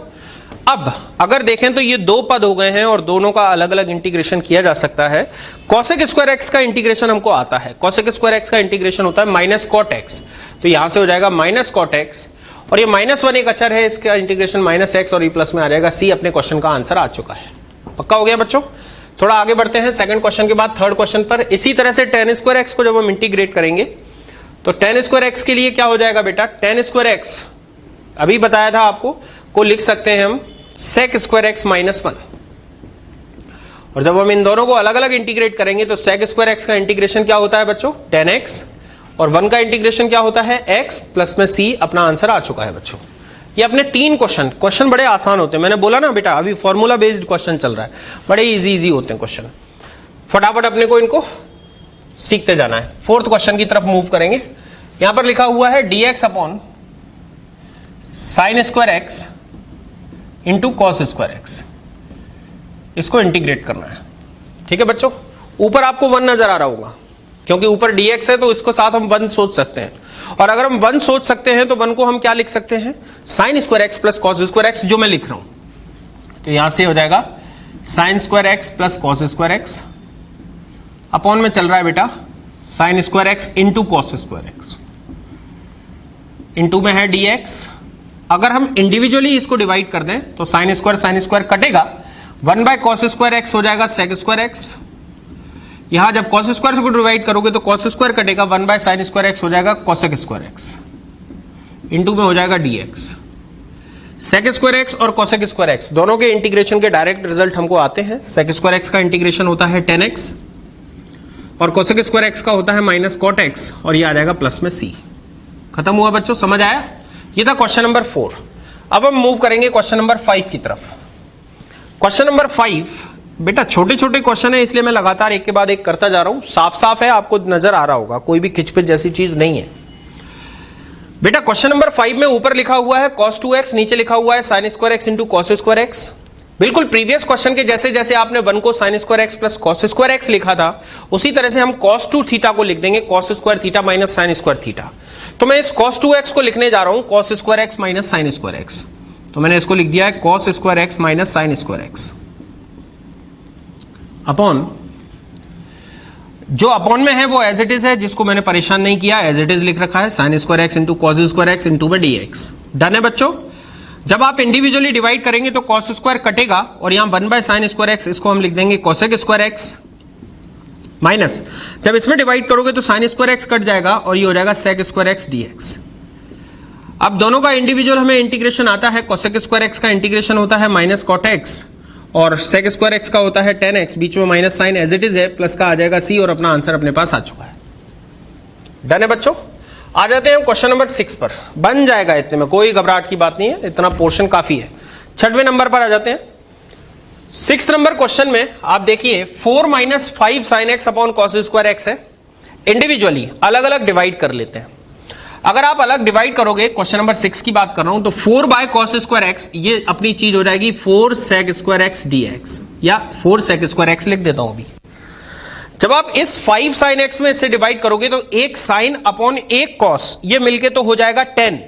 अब अगर देखें तो ये 2 पद हो गए हैं और दोनों का अलग अलग इंटीग्रेशन किया जा सकता है। कॉसेक स्क्वायर एक्स का इंटीग्रेशन हमको आता है, कॉसेक स्क्वायर एक्स का इंटीग्रेशन होता है माइनस कॉट एक्स, तो यहां से हो जाएगा माइनस कॉट एक्स और ये -1 एक अचर है, इसका इंटीग्रेशन -x और e प्लस में आ जाएगा c। अपने क्वेश्चन का आंसर आ चुका है। पक्का हो गया बच्चों? थोड़ा आगे बढ़ते हैं सेकंड क्वेश्चन के बाद थर्ड क्वेश्चन पर। इसी तरह से tan स्क्वायर एक्स को जब हम इंटीग्रेट करेंगे तो tan स्क्वायर एक्स के लिए क्या हो जाएगा बेटा, tan स्क्वायर एक्स अभी बताया था आपको को लिख सकते हैं हम sec स्क्वायर एक्स माइनस 1। और जब हम इन दोनों को अलग अलग इंटीग्रेट करेंगे तो sec स्क्वायर एक्स का इंटीग्रेशन क्या होता है बच्चों, tan x, और 1 का इंटीग्रेशन क्या होता है, x प्लस में c। अपना आंसर आ चुका है बच्चों। ये अपने 3 क्वेश्चन बड़े आसान होते हैं, मैंने बोला ना बेटा अभी फॉर्मूला बेस्ड क्वेश्चन चल रहा है, बड़े इजी होते हैं क्वेश्चन। फटाफट अपने को इनको सीखते जाना है। फोर्थ क्वेश्चन की तरफ मूव करेंगे। यहां पर लिखा हुआ है dx upon sine square x into cos square x, इसको इंटीग्रेट करना है। ठीक है बच्चों, ऊपर आपको 1 नजर आ रहा होगा क्योंकि ऊपर dx है तो इसको साथ हम 1 सोच सकते हैं, और अगर हम 1 सोच सकते हैं तो 1 को हम क्या लिख सकते हैं, sign square x plus cos square x, जो मैं लिख रहा हूं। तो यहां से हो जाएगा sine square x plus cos square x, upon में चल रहा है बेटा sign square x into cos square x, into में है dx। अगर हम इंडिविजुअली इसको डिवाइड कर दें तो साइन स्क्वायर कटेगा, 1 बाय कॉस स्क्वायर एक्स हो जाएगा सेक स्क्वायर एक्स। यहां जब कॉस स्क्वायर को डिवाइड करोगे तो कॉस स्क्वायर कटेगा, 1 बाय साइन स्क्वायर एक्स हो जाएगा कोसेक स्क्वायर एक्स, इंटू में हो जाएगा dx। सेक स्क्वायर एक्स और कोसेक स्क्वायर एक्स दोनों के इंटीग्रेशन के डायरेक्ट रिजल्ट हमको आते हैं। सेक स्क्वायर एक्स का इंटीग्रेशन होता है tan x और कोसेक स्क्वायर एक्स का होता है माइनस कॉट एक्स, और ये आ जाएगा प्लस में c। खत्म हुआ बच्चों, समझ आया? ये था क्वेश्चन नंबर 4। अब हम मूव करेंगे क्वेश्चन नंबर 5 की तरफ। क्वेश्चन नंबर 5 बेटा छोटे छोटे क्वेश्चन है इसलिए मैं लगातार एक के बाद एक करता जा रहा हूं, साफ साफ है, आपको नजर आ रहा होगा, कोई भी खिचपिच जैसी चीज नहीं है बेटा। क्वेश्चन नंबर 5 में ऊपर लिखा हुआ है cos 2x, नीचे लिखा हुआ है sin square x into cos square x. बिल्कुल प्रीवियस क्वेश्चन के जैसे जैसे आपने 1 को sin square x plus cos square x लिखा था उसी तरह से हम cos 2 थीटा को लिख देंगे cos square theta minus sin square theta. तो मैं इस cos 2x को लिखने जा रहा हूं cos square x minus sin square x, तो मैंने इसको लिख दिया है cos square x minus sin square x, upon जो अपॉन में है वो एज इट इज है, जिसको मैंने परेशान नहीं किया, एज इट इज लिख रखा है sin square x into cos square x into में dx। डन है बच्चों। जब आप इंडिविजुअली डिवाइड करेंगे तो cos स्क्वायर कटेगा और यहां 1 बाय साइन स्क्वायर एक्स, इसको हम लिख देंगे कोसेक स्क्वायर एक्स, माइनस जब इसमें डिवाइड करोगे तो साइन स्क्वायर एक्स कट जाएगा और ये हो जाएगा सेक स्क्वायर एक्स dx। अब दोनों का इंडिविजुअल हमें इंटीग्रेशन आता है, कोसेक स्क्वायर एक्स का इंटीग्रेशन होता है माइनस कॉट एक्स और सेक स्क्वायर एक्स का होता है tan x, बीच में minus sine as it is है, प्लस का आ जाएगा c, और अपना आंसर अपने पास आ चुका है। डन है बच्चों। आ जाते हैं क्वेश्चन नंबर 6 पर, बन जाएगा इतने में, कोई घबराहट की बात नहीं है, इतना पोर्शन काफी है। 6वें नंबर पर आ जाते हैं। 6 नंबर क्वेश्चन में आप देखिए 4 minus 5 sine x upon cos square x है। इंडिविजुअली अलग अलग डिवाइड कर लेते हैं। अगर आप अलग डिवाइड करोगे, क्वेश्चन नंबर 6 की बात कर रहा हूं, तो 4 बाय कॉस स्क्वायर एक्स, ये अपनी चीज हो जाएगी 4 सेक स्क्वायर एक्स dx, या 4 सेक स्क्वायर एक्स लिख देता हूं अभी। जब आप इस 5 साइन एक्स में इससे डिवाइड करोगे तो एक साइन अपॉन एक कॉस, ये मिलके तो हो जाएगा 10,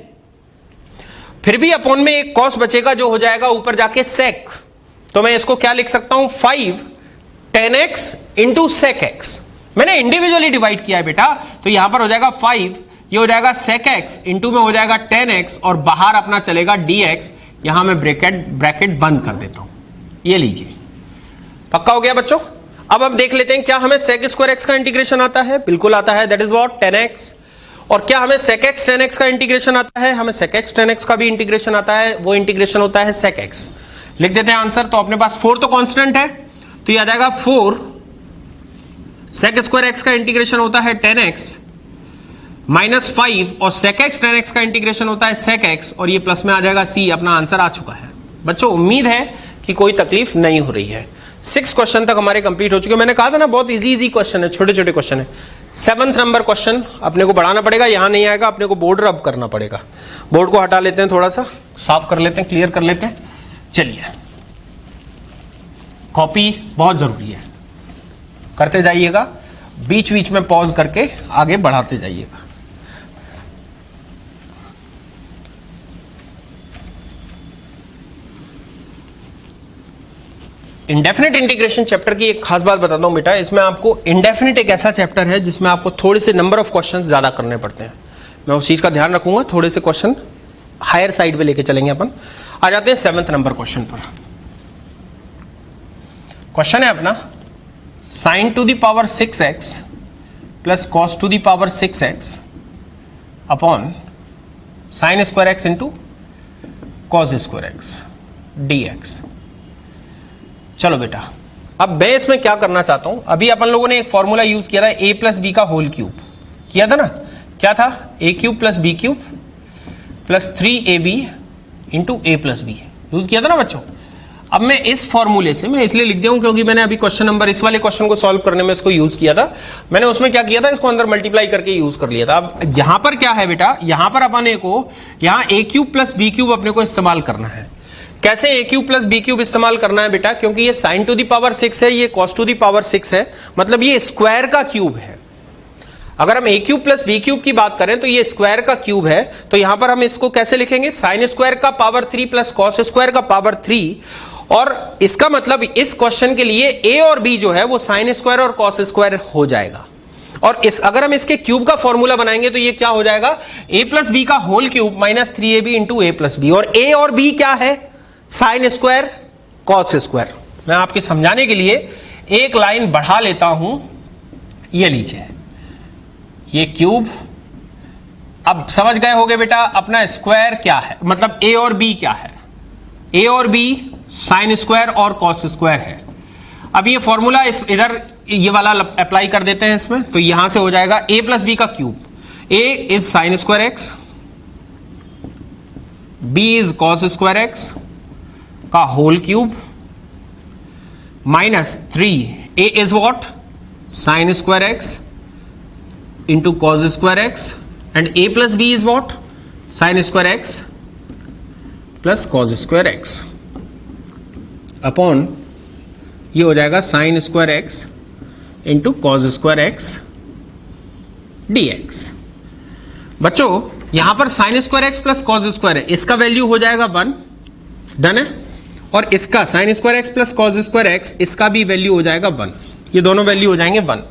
फिर भी अपॉन में एक कॉस बचेगा जो हो जाएगा ऊपर जाके सेक। तो मैं इसको क्या लिख सकता हूं, 5 tan x into sec x. मैंने इंडिविजुअली डिवाइड किया है बेटा, तो यहां पर हो जाएगा 5, ये हो जाएगा सेक एक्स, इंटू में हो जाएगा tan x, और बाहर अपना चलेगा dx। यहां मैं ब्रैकेट बंद कर देता हूं, ये लीजिए, पक्का हो गया बच्चों। अब हम देख लेते हैं क्या हमें सेक स्क्वायर एक्स का इंटीग्रेशन आता है, बिल्कुल आता है, that is what tan x। और क्या हमें सेक एक्स tan x का इंटीग्रेशन आता है, हमें सेक एक्स tan x का भी इंटीग्रेशन आता है, वो इंटीग्रेशन होता है सेक x। लिख देते हैं आंसर। तो अपने पास 4 तो कांस्टेंट है, तो ये आ जाएगा 4 सेक स्क्वायर एक्स का इंटीग्रेशन होता है tan x माइनस 5, और सेक एक्स tan x का इंटीग्रेशन होता है सेक x, और ये प्लस में आ जाएगा c। अपना आंसर आ चुका है बच्चों। उम्मीद है कि कोई तकलीफ नहीं हो रही है। 6 क्वेश्चन तक हमारे कंप्लीट हो चुके हैं। मैंने कहा था ना बहुत इजी क्वेश्चन है, छोटे छोटे क्वेश्चन है। 7th नंबर क्वेश्चन अपने को बढ़ाना पड़ेगा, यहां नहीं आएगा, अपने को बोर्ड रब करना पड़ेगा। बोर्ड को हटा लेते हैं, थोड़ा सा साफ कर लेते हैं, क्लियर कर लेते हैं। चलिए, कॉपी बहुत जरूरी है, करते जाइएगा, बीच बीच में पॉज करके आगे बढ़ाते जाइएगा। इंडेफिनिट इंटीग्रेशन चैप्टर की एक खास बात बताता हूं बेटा, इसमें आपको इंडेफिनिट एक ऐसा चैप्टर है जिसमें आपको थोड़े से नंबर ऑफ क्वेश्चंस ज्यादा करने पड़ते हैं। मैं उस चीज का ध्यान रखूंगा, थोड़े से क्वेश्चन हायर साइड पे लेके चलेंगे अपन। आ जाते हैं 7th नंबर क्वेश्चन पर। क्वेश्चन है अपना sign to the power 6x plus cos two the power 6x upon sine square x into cos square x dx। चलो बेटा, अब मैं इसमें क्या करना चाहता हूं, अभी अपन लोगों ने एक फॉर्मूला यूज किया था a प्लस बी का होल क्यूब किया था ना, क्या था, a cube plus B cube plus 3ab into a plus B use किया था ना बच्चों। अब मैं इस फॉर्मूले से, मैं इसलिए लिख दिया हूं क्योंकि मैंने अभी क्वेश्चन नंबर, इस वाले क्वेश्चन को सॉल्व करने में इसको यूज किया था, मैंने उसमें क्या किया था, इसको अंदर मल्टीप्लाई करके यूज कर लिया था। अब यहां पर क्या है बेटा, यहां पर अपने को यहां a cube plus B cube अपने को इस्तेमाल करना है। कैसे a cube plus B cube इस्तेमाल करना है बेटा, क्योंकि ये साइन टू द पावर 6 है, ये कॉस टू द पावर 6 है, मतलब ये स्क्वायर का क्यूब है। अगर हम a cube plus B cube की बात करें तो ये स्क्वायर का क्यूब है, तो यहां पर हम इसको कैसे लिखेंगे, साइन स्क्वायर का पावर 3 प्लस कॉस स्क्वायर का पावर 3, और इसका मतलब इस क्वेश्चन के लिए a और b जो है वो साइन स्क्वायर और कॉस स्क्वायर हो जाएगा। और इस अगर हम इसके क्यूब का फॉर्मूला बनाएंगे तो ये क्या हो जाएगा, a प्लस बी का whole cube minus 3ab into a plus B, और a और b क्या है, साइन स्क्वायर कॉस स्क्वायर। मैं आपके समझाने के लिए एक लाइन बढ़ा लेता हूं, ये लीजिए, ये क्यूब। अब समझ गए होगे बेटा अपना स्क्वायर क्या है, मतलब a और b क्या है, a और b साइन स्क्वायर और कॉस स्क्वायर है। अब ये फॉर्मूला इस इधर ये वाला अप्लाई कर देते हैं इसमें, तो यहां से हो जाएगा a प्लस बी का cube, a is sine square x, b is cos square x का whole cube minus 3a is what, sine square x into cos square x, and a plus B is what, sine square x plus cos square x upon ये हो जाएगा sine square x into cos square x dx। बच्चों यहां पर sine square x plus cos square है, इसका वैल्यू हो जाएगा 1, डन है, और इसका sign square x plus cos square x, इसका भी वैल्यू हो जाएगा 1, ये दोनों वैल्यू हो जाएंगे 1।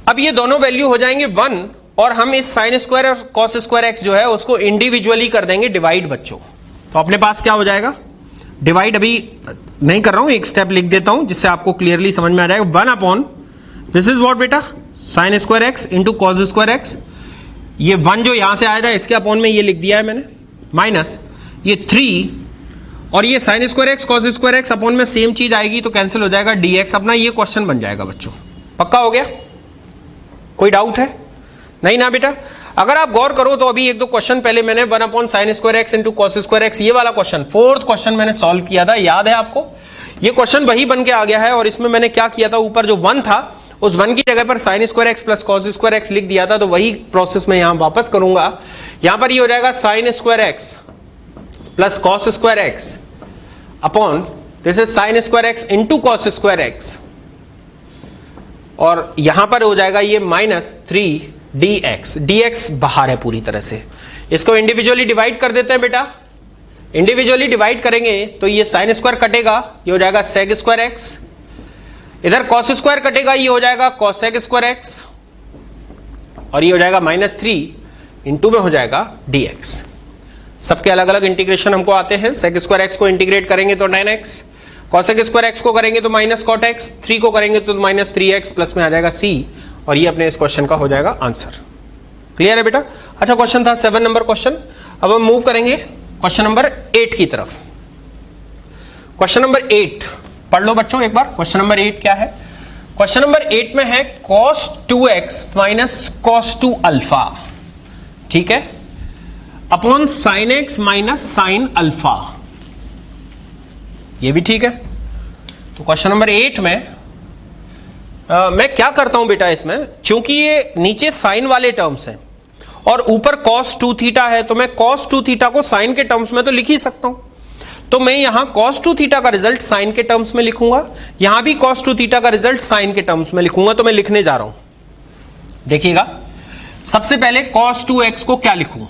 अब ये दोनों वैल्यू हो जाएंगे 1, और हम इस साइन स्क्वायर और कॉस स्क्वायर एक्स जो है उसको इंडिविजुअली कर देंगे डिवाइड बच्चों। तो अपने पास क्या हो जाएगा, डिवाइड अभी नहीं कर रहा हूं, एक स्टेप लिख देता हूं जिससे आपको क्लियरली समझ में आ जाएगा। 1 अपॉन दिस इज व्हाट बेटा, sign square x into cos square x, ये 1 जो यहां से आया था इसके अपॉन में ये लिख दिया है मैंने, माइनस ये 3, और ये sign square x cos square x upon में सेम चीज आएगी तो कैंसिल हो जाएगा dx। अपना ये क्वेश्चन बन जाएगा बच्चों, पक्का हो गया, कोई डाउट है, नहीं ना बेटा। अगर आप गौर करो तो अभी एक दो क्वेश्चन पहले मैंने 1 upon sine square x into cos square x, ये वाला क्वेश्चन 4th क्वेश्चन मैंने सॉल्व किया था, याद है आपको, ये क्वेश्चन वही बन के आ गया है। और इसमें मैंने क्या किया था, ऊपर जो 1 था उस 1 की जगह पर sine square x plus cos square x लिख दिया था, तो वही प्रोसेस मैं यहां वापस करूंगा। यहां पर ये हो जाएगा sine square x plus cos square x upon this is sine square x into cos square x, और यहां पर हो जाएगा ये माइनस 3 dx। dx बाहर है पूरी तरह से, इसको इंडिविजुअली डिवाइड कर देते हैं बेटा। इंडिविजुअली डिवाइड करेंगे तो ये साइन स्क्वायर कटेगा, ये हो जाएगा सेग स्क्वायर एक्स, इधर कॉस स्क्वायर कटेगा, ये हो जाएगा कॉसेग स्क्वायर एक्स, और ये हो जाएगा माइनस 3 इंटू में हो जाएगा dx। सबके अलग अलग इंटीग्रेशन हमको आते हैं, सेग स्क्वायर एक्स को इंटीग्रेट करेंगे तो 9x, कॉसेग स्क्वायर एक्स को करेंगे तो माइनस कॉट एक्स, 3 को करेंगे तो माइनस 3x, प्लस में आ जाएगा c, और ये अपने इस क्वेश्चन का हो जाएगा आंसर। क्लियर है बेटा। अच्छा क्वेश्चन था 7 नंबर क्वेश्चन। अब हम मूव करेंगे क्वेश्चन नंबर 8 की तरफ। क्वेश्चन नंबर 8 पढ़ लो बच्चों एक बार। क्वेश्चन नंबर 8 क्या है, क्वेश्चन नंबर 8 में है cos 2x minus cos 2 alpha, ठीक है, upon sine x minus sine alpha, ये भी ठीक है। तो क्वेश्चन नंबर 8 में मैं क्या करता हूं बेटा, इसमें चूंकि ये नीचे साइन वाले टर्म्स हैं और ऊपर cos 2 थीटा है, तो मैं cos 2 थीटा को साइन के टर्म्स में तो लिख ही सकता हूं, तो मैं यहां cos 2 थीटा का रिजल्ट साइन के टर्म्स में लिखूंगा, यहां भी cos 2 थीटा का रिजल्ट साइन के टर्म्स में लिखूंगा। तो मैं लिखने जा रहा हूं, देखिएगा, सबसे पहले cos 2x को क्या लिखूं,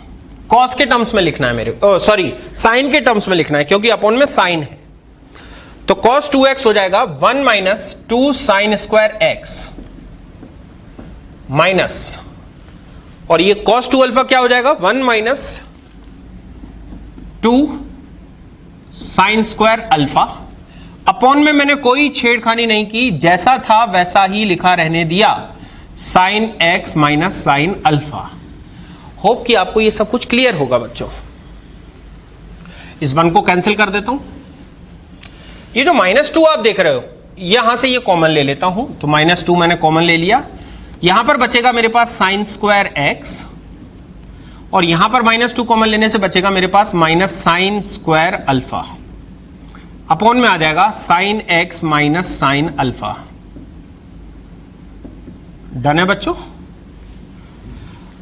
cos के टर्म्स में लिखना है मेरे, सॉरी साइन के टर्म्स में लिखना है क्योंकि अपॉन में साइन है। तो cos 2x हो जाएगा 1 minus 2 sign square x minus, और ये cos 2 अल्फा क्या हो जाएगा 1 minus 2 sign square alpha upon में मैंने कोई छेड़खानी नहीं की, जैसा था वैसा ही लिखा रहने दिया, sign x minus sine alpha. Hope कि आपको ये सब कुछ क्लियर होगा बच्चों। इस वन को कैंसिल कर देता हूं। ये जो -2 आप देख रहे हो, यहां से ये कॉमन ले लेता हूं, तो -2 मैंने कॉमन ले लिया। यहां पर बचेगा मेरे पास साइन स्क्वायर एक्स, और यहां पर -2 कॉमन लेने से बचेगा मेरे पास minus sine square alpha. Upon में आ जाएगा sine x minus sine alpha. Done है बच्चों।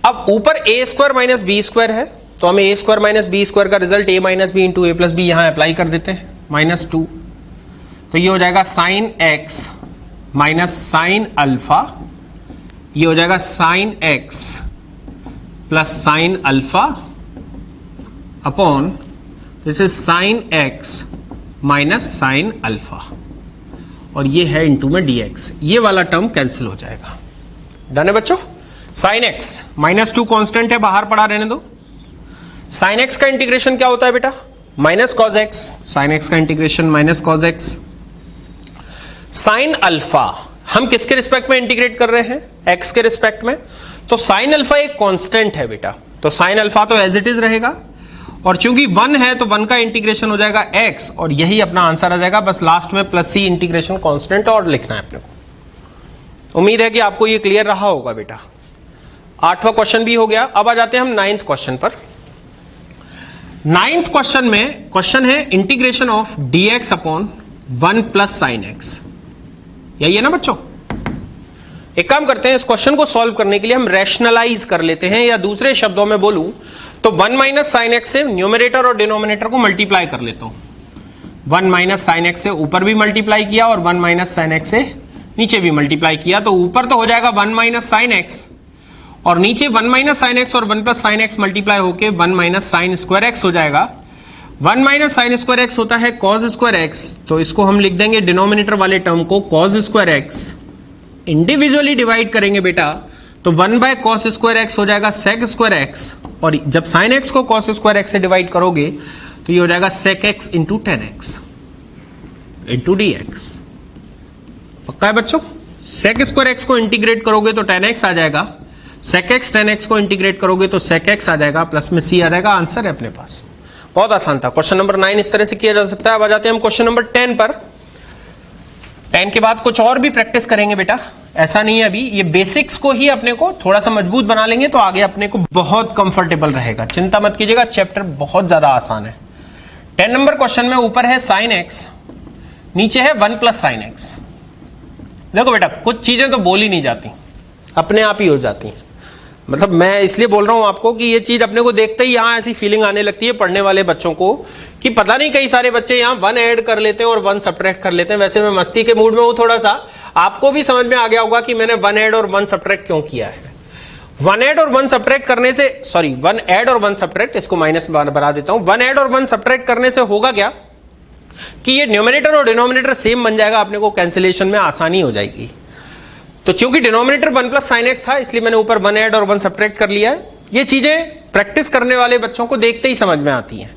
अब ऊपर a square minus B square है, तो हमें a square minus B square का result a minus B into A plus B यहां अप्लाई कर देते हैं, -2। तो ये हो जाएगा sine x minus sine alpha, ये हो जाएगा sine x plus sine alpha upon this is sine x minus sine alpha, और ये है इंटू में dx। ये वाला टर्म कैंसिल हो जाएगा। डन है बच्चों। साइन एक्स -2 कांस्टेंट है, बाहर पड़ा रहने दो। साइन एक्स का इंटीग्रेशन क्या होता है बेटा? Minus cos x. Sine x का integration minus cos x. Sine alpha हम किसके रिस्पेक्ट में इंटीग्रेट कर रहे हैं? एक्स के रिस्पेक्ट में। तो साइन अल्फा एक कांस्टेंट है बेटा, तो साइन अल्फा तो एज इट इज रहेगा, और चूंकि 1 है तो 1 का इंटीग्रेशन हो जाएगा x, और यही अपना आंसर आ जाएगा। बस लास्ट में प्लस c इंटीग्रेशन कांस्टेंट और लिखना है अपने को। उम्मीद है कि आपको ये क्लियर रहा होगा बेटा। 8वां क्वेश्चन भी हो गया। अब आ जाते हैं हम 9th क्वेश्चन पर। 9th क्वेश्चन में क्वेश्चन है integration of dx upon 1 plus sine x. यही है ना बच्चों? एक काम करते हैं, इस क्वेश्चन को सॉल्व करने के लिए हम रैशनलाइज कर लेते हैं, या दूसरे शब्दों में बोलूं तो 1 माइनस साइन एक्स से न्यूमरेटर और डिनोमिनेटर को मल्टीप्लाई कर लेता हूं। 1 माइनस साइन एक्स से ऊपर भी मल्टीप्लाई किया और 1 माइनस साइन एक्स से नीचे भी मल्टीप्लाई किया, तो ऊपर तो हो जाएगा 1 माइनस साइन एक्स, और नीचे 1 माइनस साइन एक्स और 1 प्लस साइन एक्स मल्टीप्लाई होके 1 माइनस साइन स्क्वायर एक्स हो जाएगा। 1 माइनस साइन स्क्वायर एक्स होता है कॉज स्क्वायर एक्स, तो इसको हम लिख देंगे डिनोमिनेटर वाले टर्म को cause square x. Individually divide करेंगे बेटा, तो 1 बाय कॉस स्क्वायर एक्स हो जाएगा सेक स्क्वायर एक्स, और जब साइन एक्स को कॉस स्क्वायर एक्स से डिवाइड करोगे तो ये हो जाएगा sec x into tan x into d x. पक्का है बच्चों? सेक स्क्वायर एक्स को इंटीग्रेट करोगे तो टेन एक्स आ जाएगा, सेक एक्स टेन एक्स को इंटीग्रेट करोगे तो सेक एक्स आ जाएगा, प्लस में सी आ जाएगा। आंसर है अपने पास। बहुत आसान था। क्वेश्चन नंबर 9 इस तरह से किया जा सकता है। अब आ जाते हैं हम क्वेश्चन नंबर 10 पर। 10 के बाद कुछ और भी प्रैक्टिस करेंगे बेटा, ऐसा नहीं है अभी। ये बेसिक्स को ही अपने को थोड़ा सा मजबूत बना लेंगे तो आगे अपने को बहुत कंफर्टेबल रहेगा। चिंता मत कीजिएगा, चैप्टर बहुत ज्यादा आसान है। 10 नंबर क्वेश्चन में ऊपर है साइन एक्स, नीचे है 1 प्लस साइन एक्स। देखो बेटा, कुछ चीजें तो बोल ही नहीं जाती, अपने आप ही हो जाती हैं। मतलब मैं इसलिए बोल रहा हूं आपको कि ये चीज अपने को देखते ही यहां ऐसी फीलिंग आने लगती है पढ़ने वाले बच्चों को कि पता नहीं, कई सारे बच्चे यहां 1 ऐड कर लेते हैं और 1 सब्ट्रैक्ट कर लेते हैं। वैसे मैं मस्ती के मूड में हूं थोड़ा सा, आपको भी समझ में आ गया होगा कि मैंने 1 ऐड और 1 सब्ट्रैक्ट क्यों किया है। 1 ऐड और 1 सब्ट्रैक्ट करने से, सॉरी 1 ऐड और 1 सब्ट्रैक्ट, इसको माइनस बना देता हूं। 1 ऐड और 1 सब्ट्रैक्ट करने से होगा क्या कि ये न्यूमरेटर और डिनोमिनेटर सेम बन जाएगा, अपने को कैंसिलेशन में आसानी हो जाएगी। तो चूंकि डिनोमिनेटर 1 प्लस साइन एक्स था, इसलिए मैंने ऊपर 1 ऐड और 1 सब्ट्रैक्ट कर लिया है। ये चीजें प्रैक्टिस करने वाले बच्चों को देखते ही समझ में आती हैं।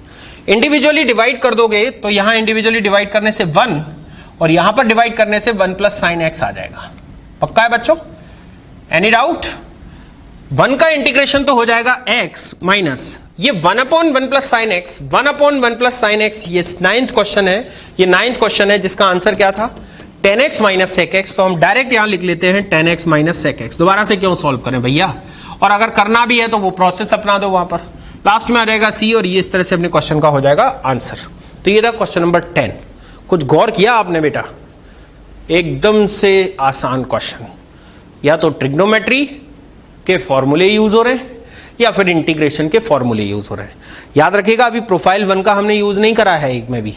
इंडिविजुअली डिवाइड कर दोगे तो यहां इंडिविजुअली डिवाइड करने से 1 और यहां पर डिवाइड करने से 1 प्लस साइन एक्स आ जाएगा। पक्का है बच्चों? Any doubt? 1 का इंटीग्रेशन तो हो जाएगा x माइनस ये 1 upon 1 plus sine x, 1 upon 1 plus sine x. ये 9th क्वेश्चन है, ये 9th क्वेश्चन है जिसका आंसर क्या था? 10x minus sec x. तो हम डायरेक्ट यहां लिख लेते हैं 10x माइनस सेक एक्स। दोबारा से क्यों सॉल्व करें भैया? और अगर करना भी है तो वो प्रोसेस अपना दो, वहां पर लास्ट में आ जाएगा C, और ये इस तरह से अपने क्वेश्चन का हो जाएगा आंसर। तो ये था क्वेश्चन नंबर 10। कुछ गौर किया आपने बेटा? एकदम से आसान क्वेश्चन। या तो ट्रिग्नोमेट्री के फॉर्मूले यूज हो रहे हैं या फिर इंटीग्रेशन के फॉर्मूले यूज हो रहे हैं। याद रखिएगा, अभी प्रोफाइल 1 का हमने यूज नहीं करा है एक में भी।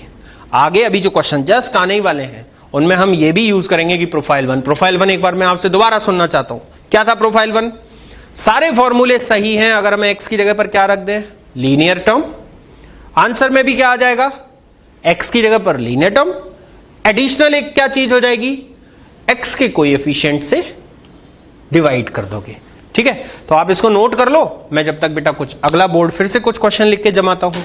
आगे अभी जो क्वेश्चन जस्ट आने ही वाले हैं उनमें हम ये भी यूज करेंगे कि प्रोफाइल 1। प्रोफाइल 1 एक बार मैं आपसे दोबारा सुनना चाहता हूं, क्या था प्रोफाइल 1? सारे फॉर्मूले सही हैं, अगर हम x की जगह पर क्या रख दें? Linear term. आंसर में भी क्या आ जाएगा? x की जगह पर लीनियर टर्म। एडिशनल एक क्या चीज हो जाएगी? x के कोएफिशिएंट से डिवाइड कर दोगे। ठीक है, तो आप इसको नोट कर लो। मैं जब तक बेटा कुछ अगला बोर्ड फिर से कुछ क्वेश्चन लिख के जमाता हूं।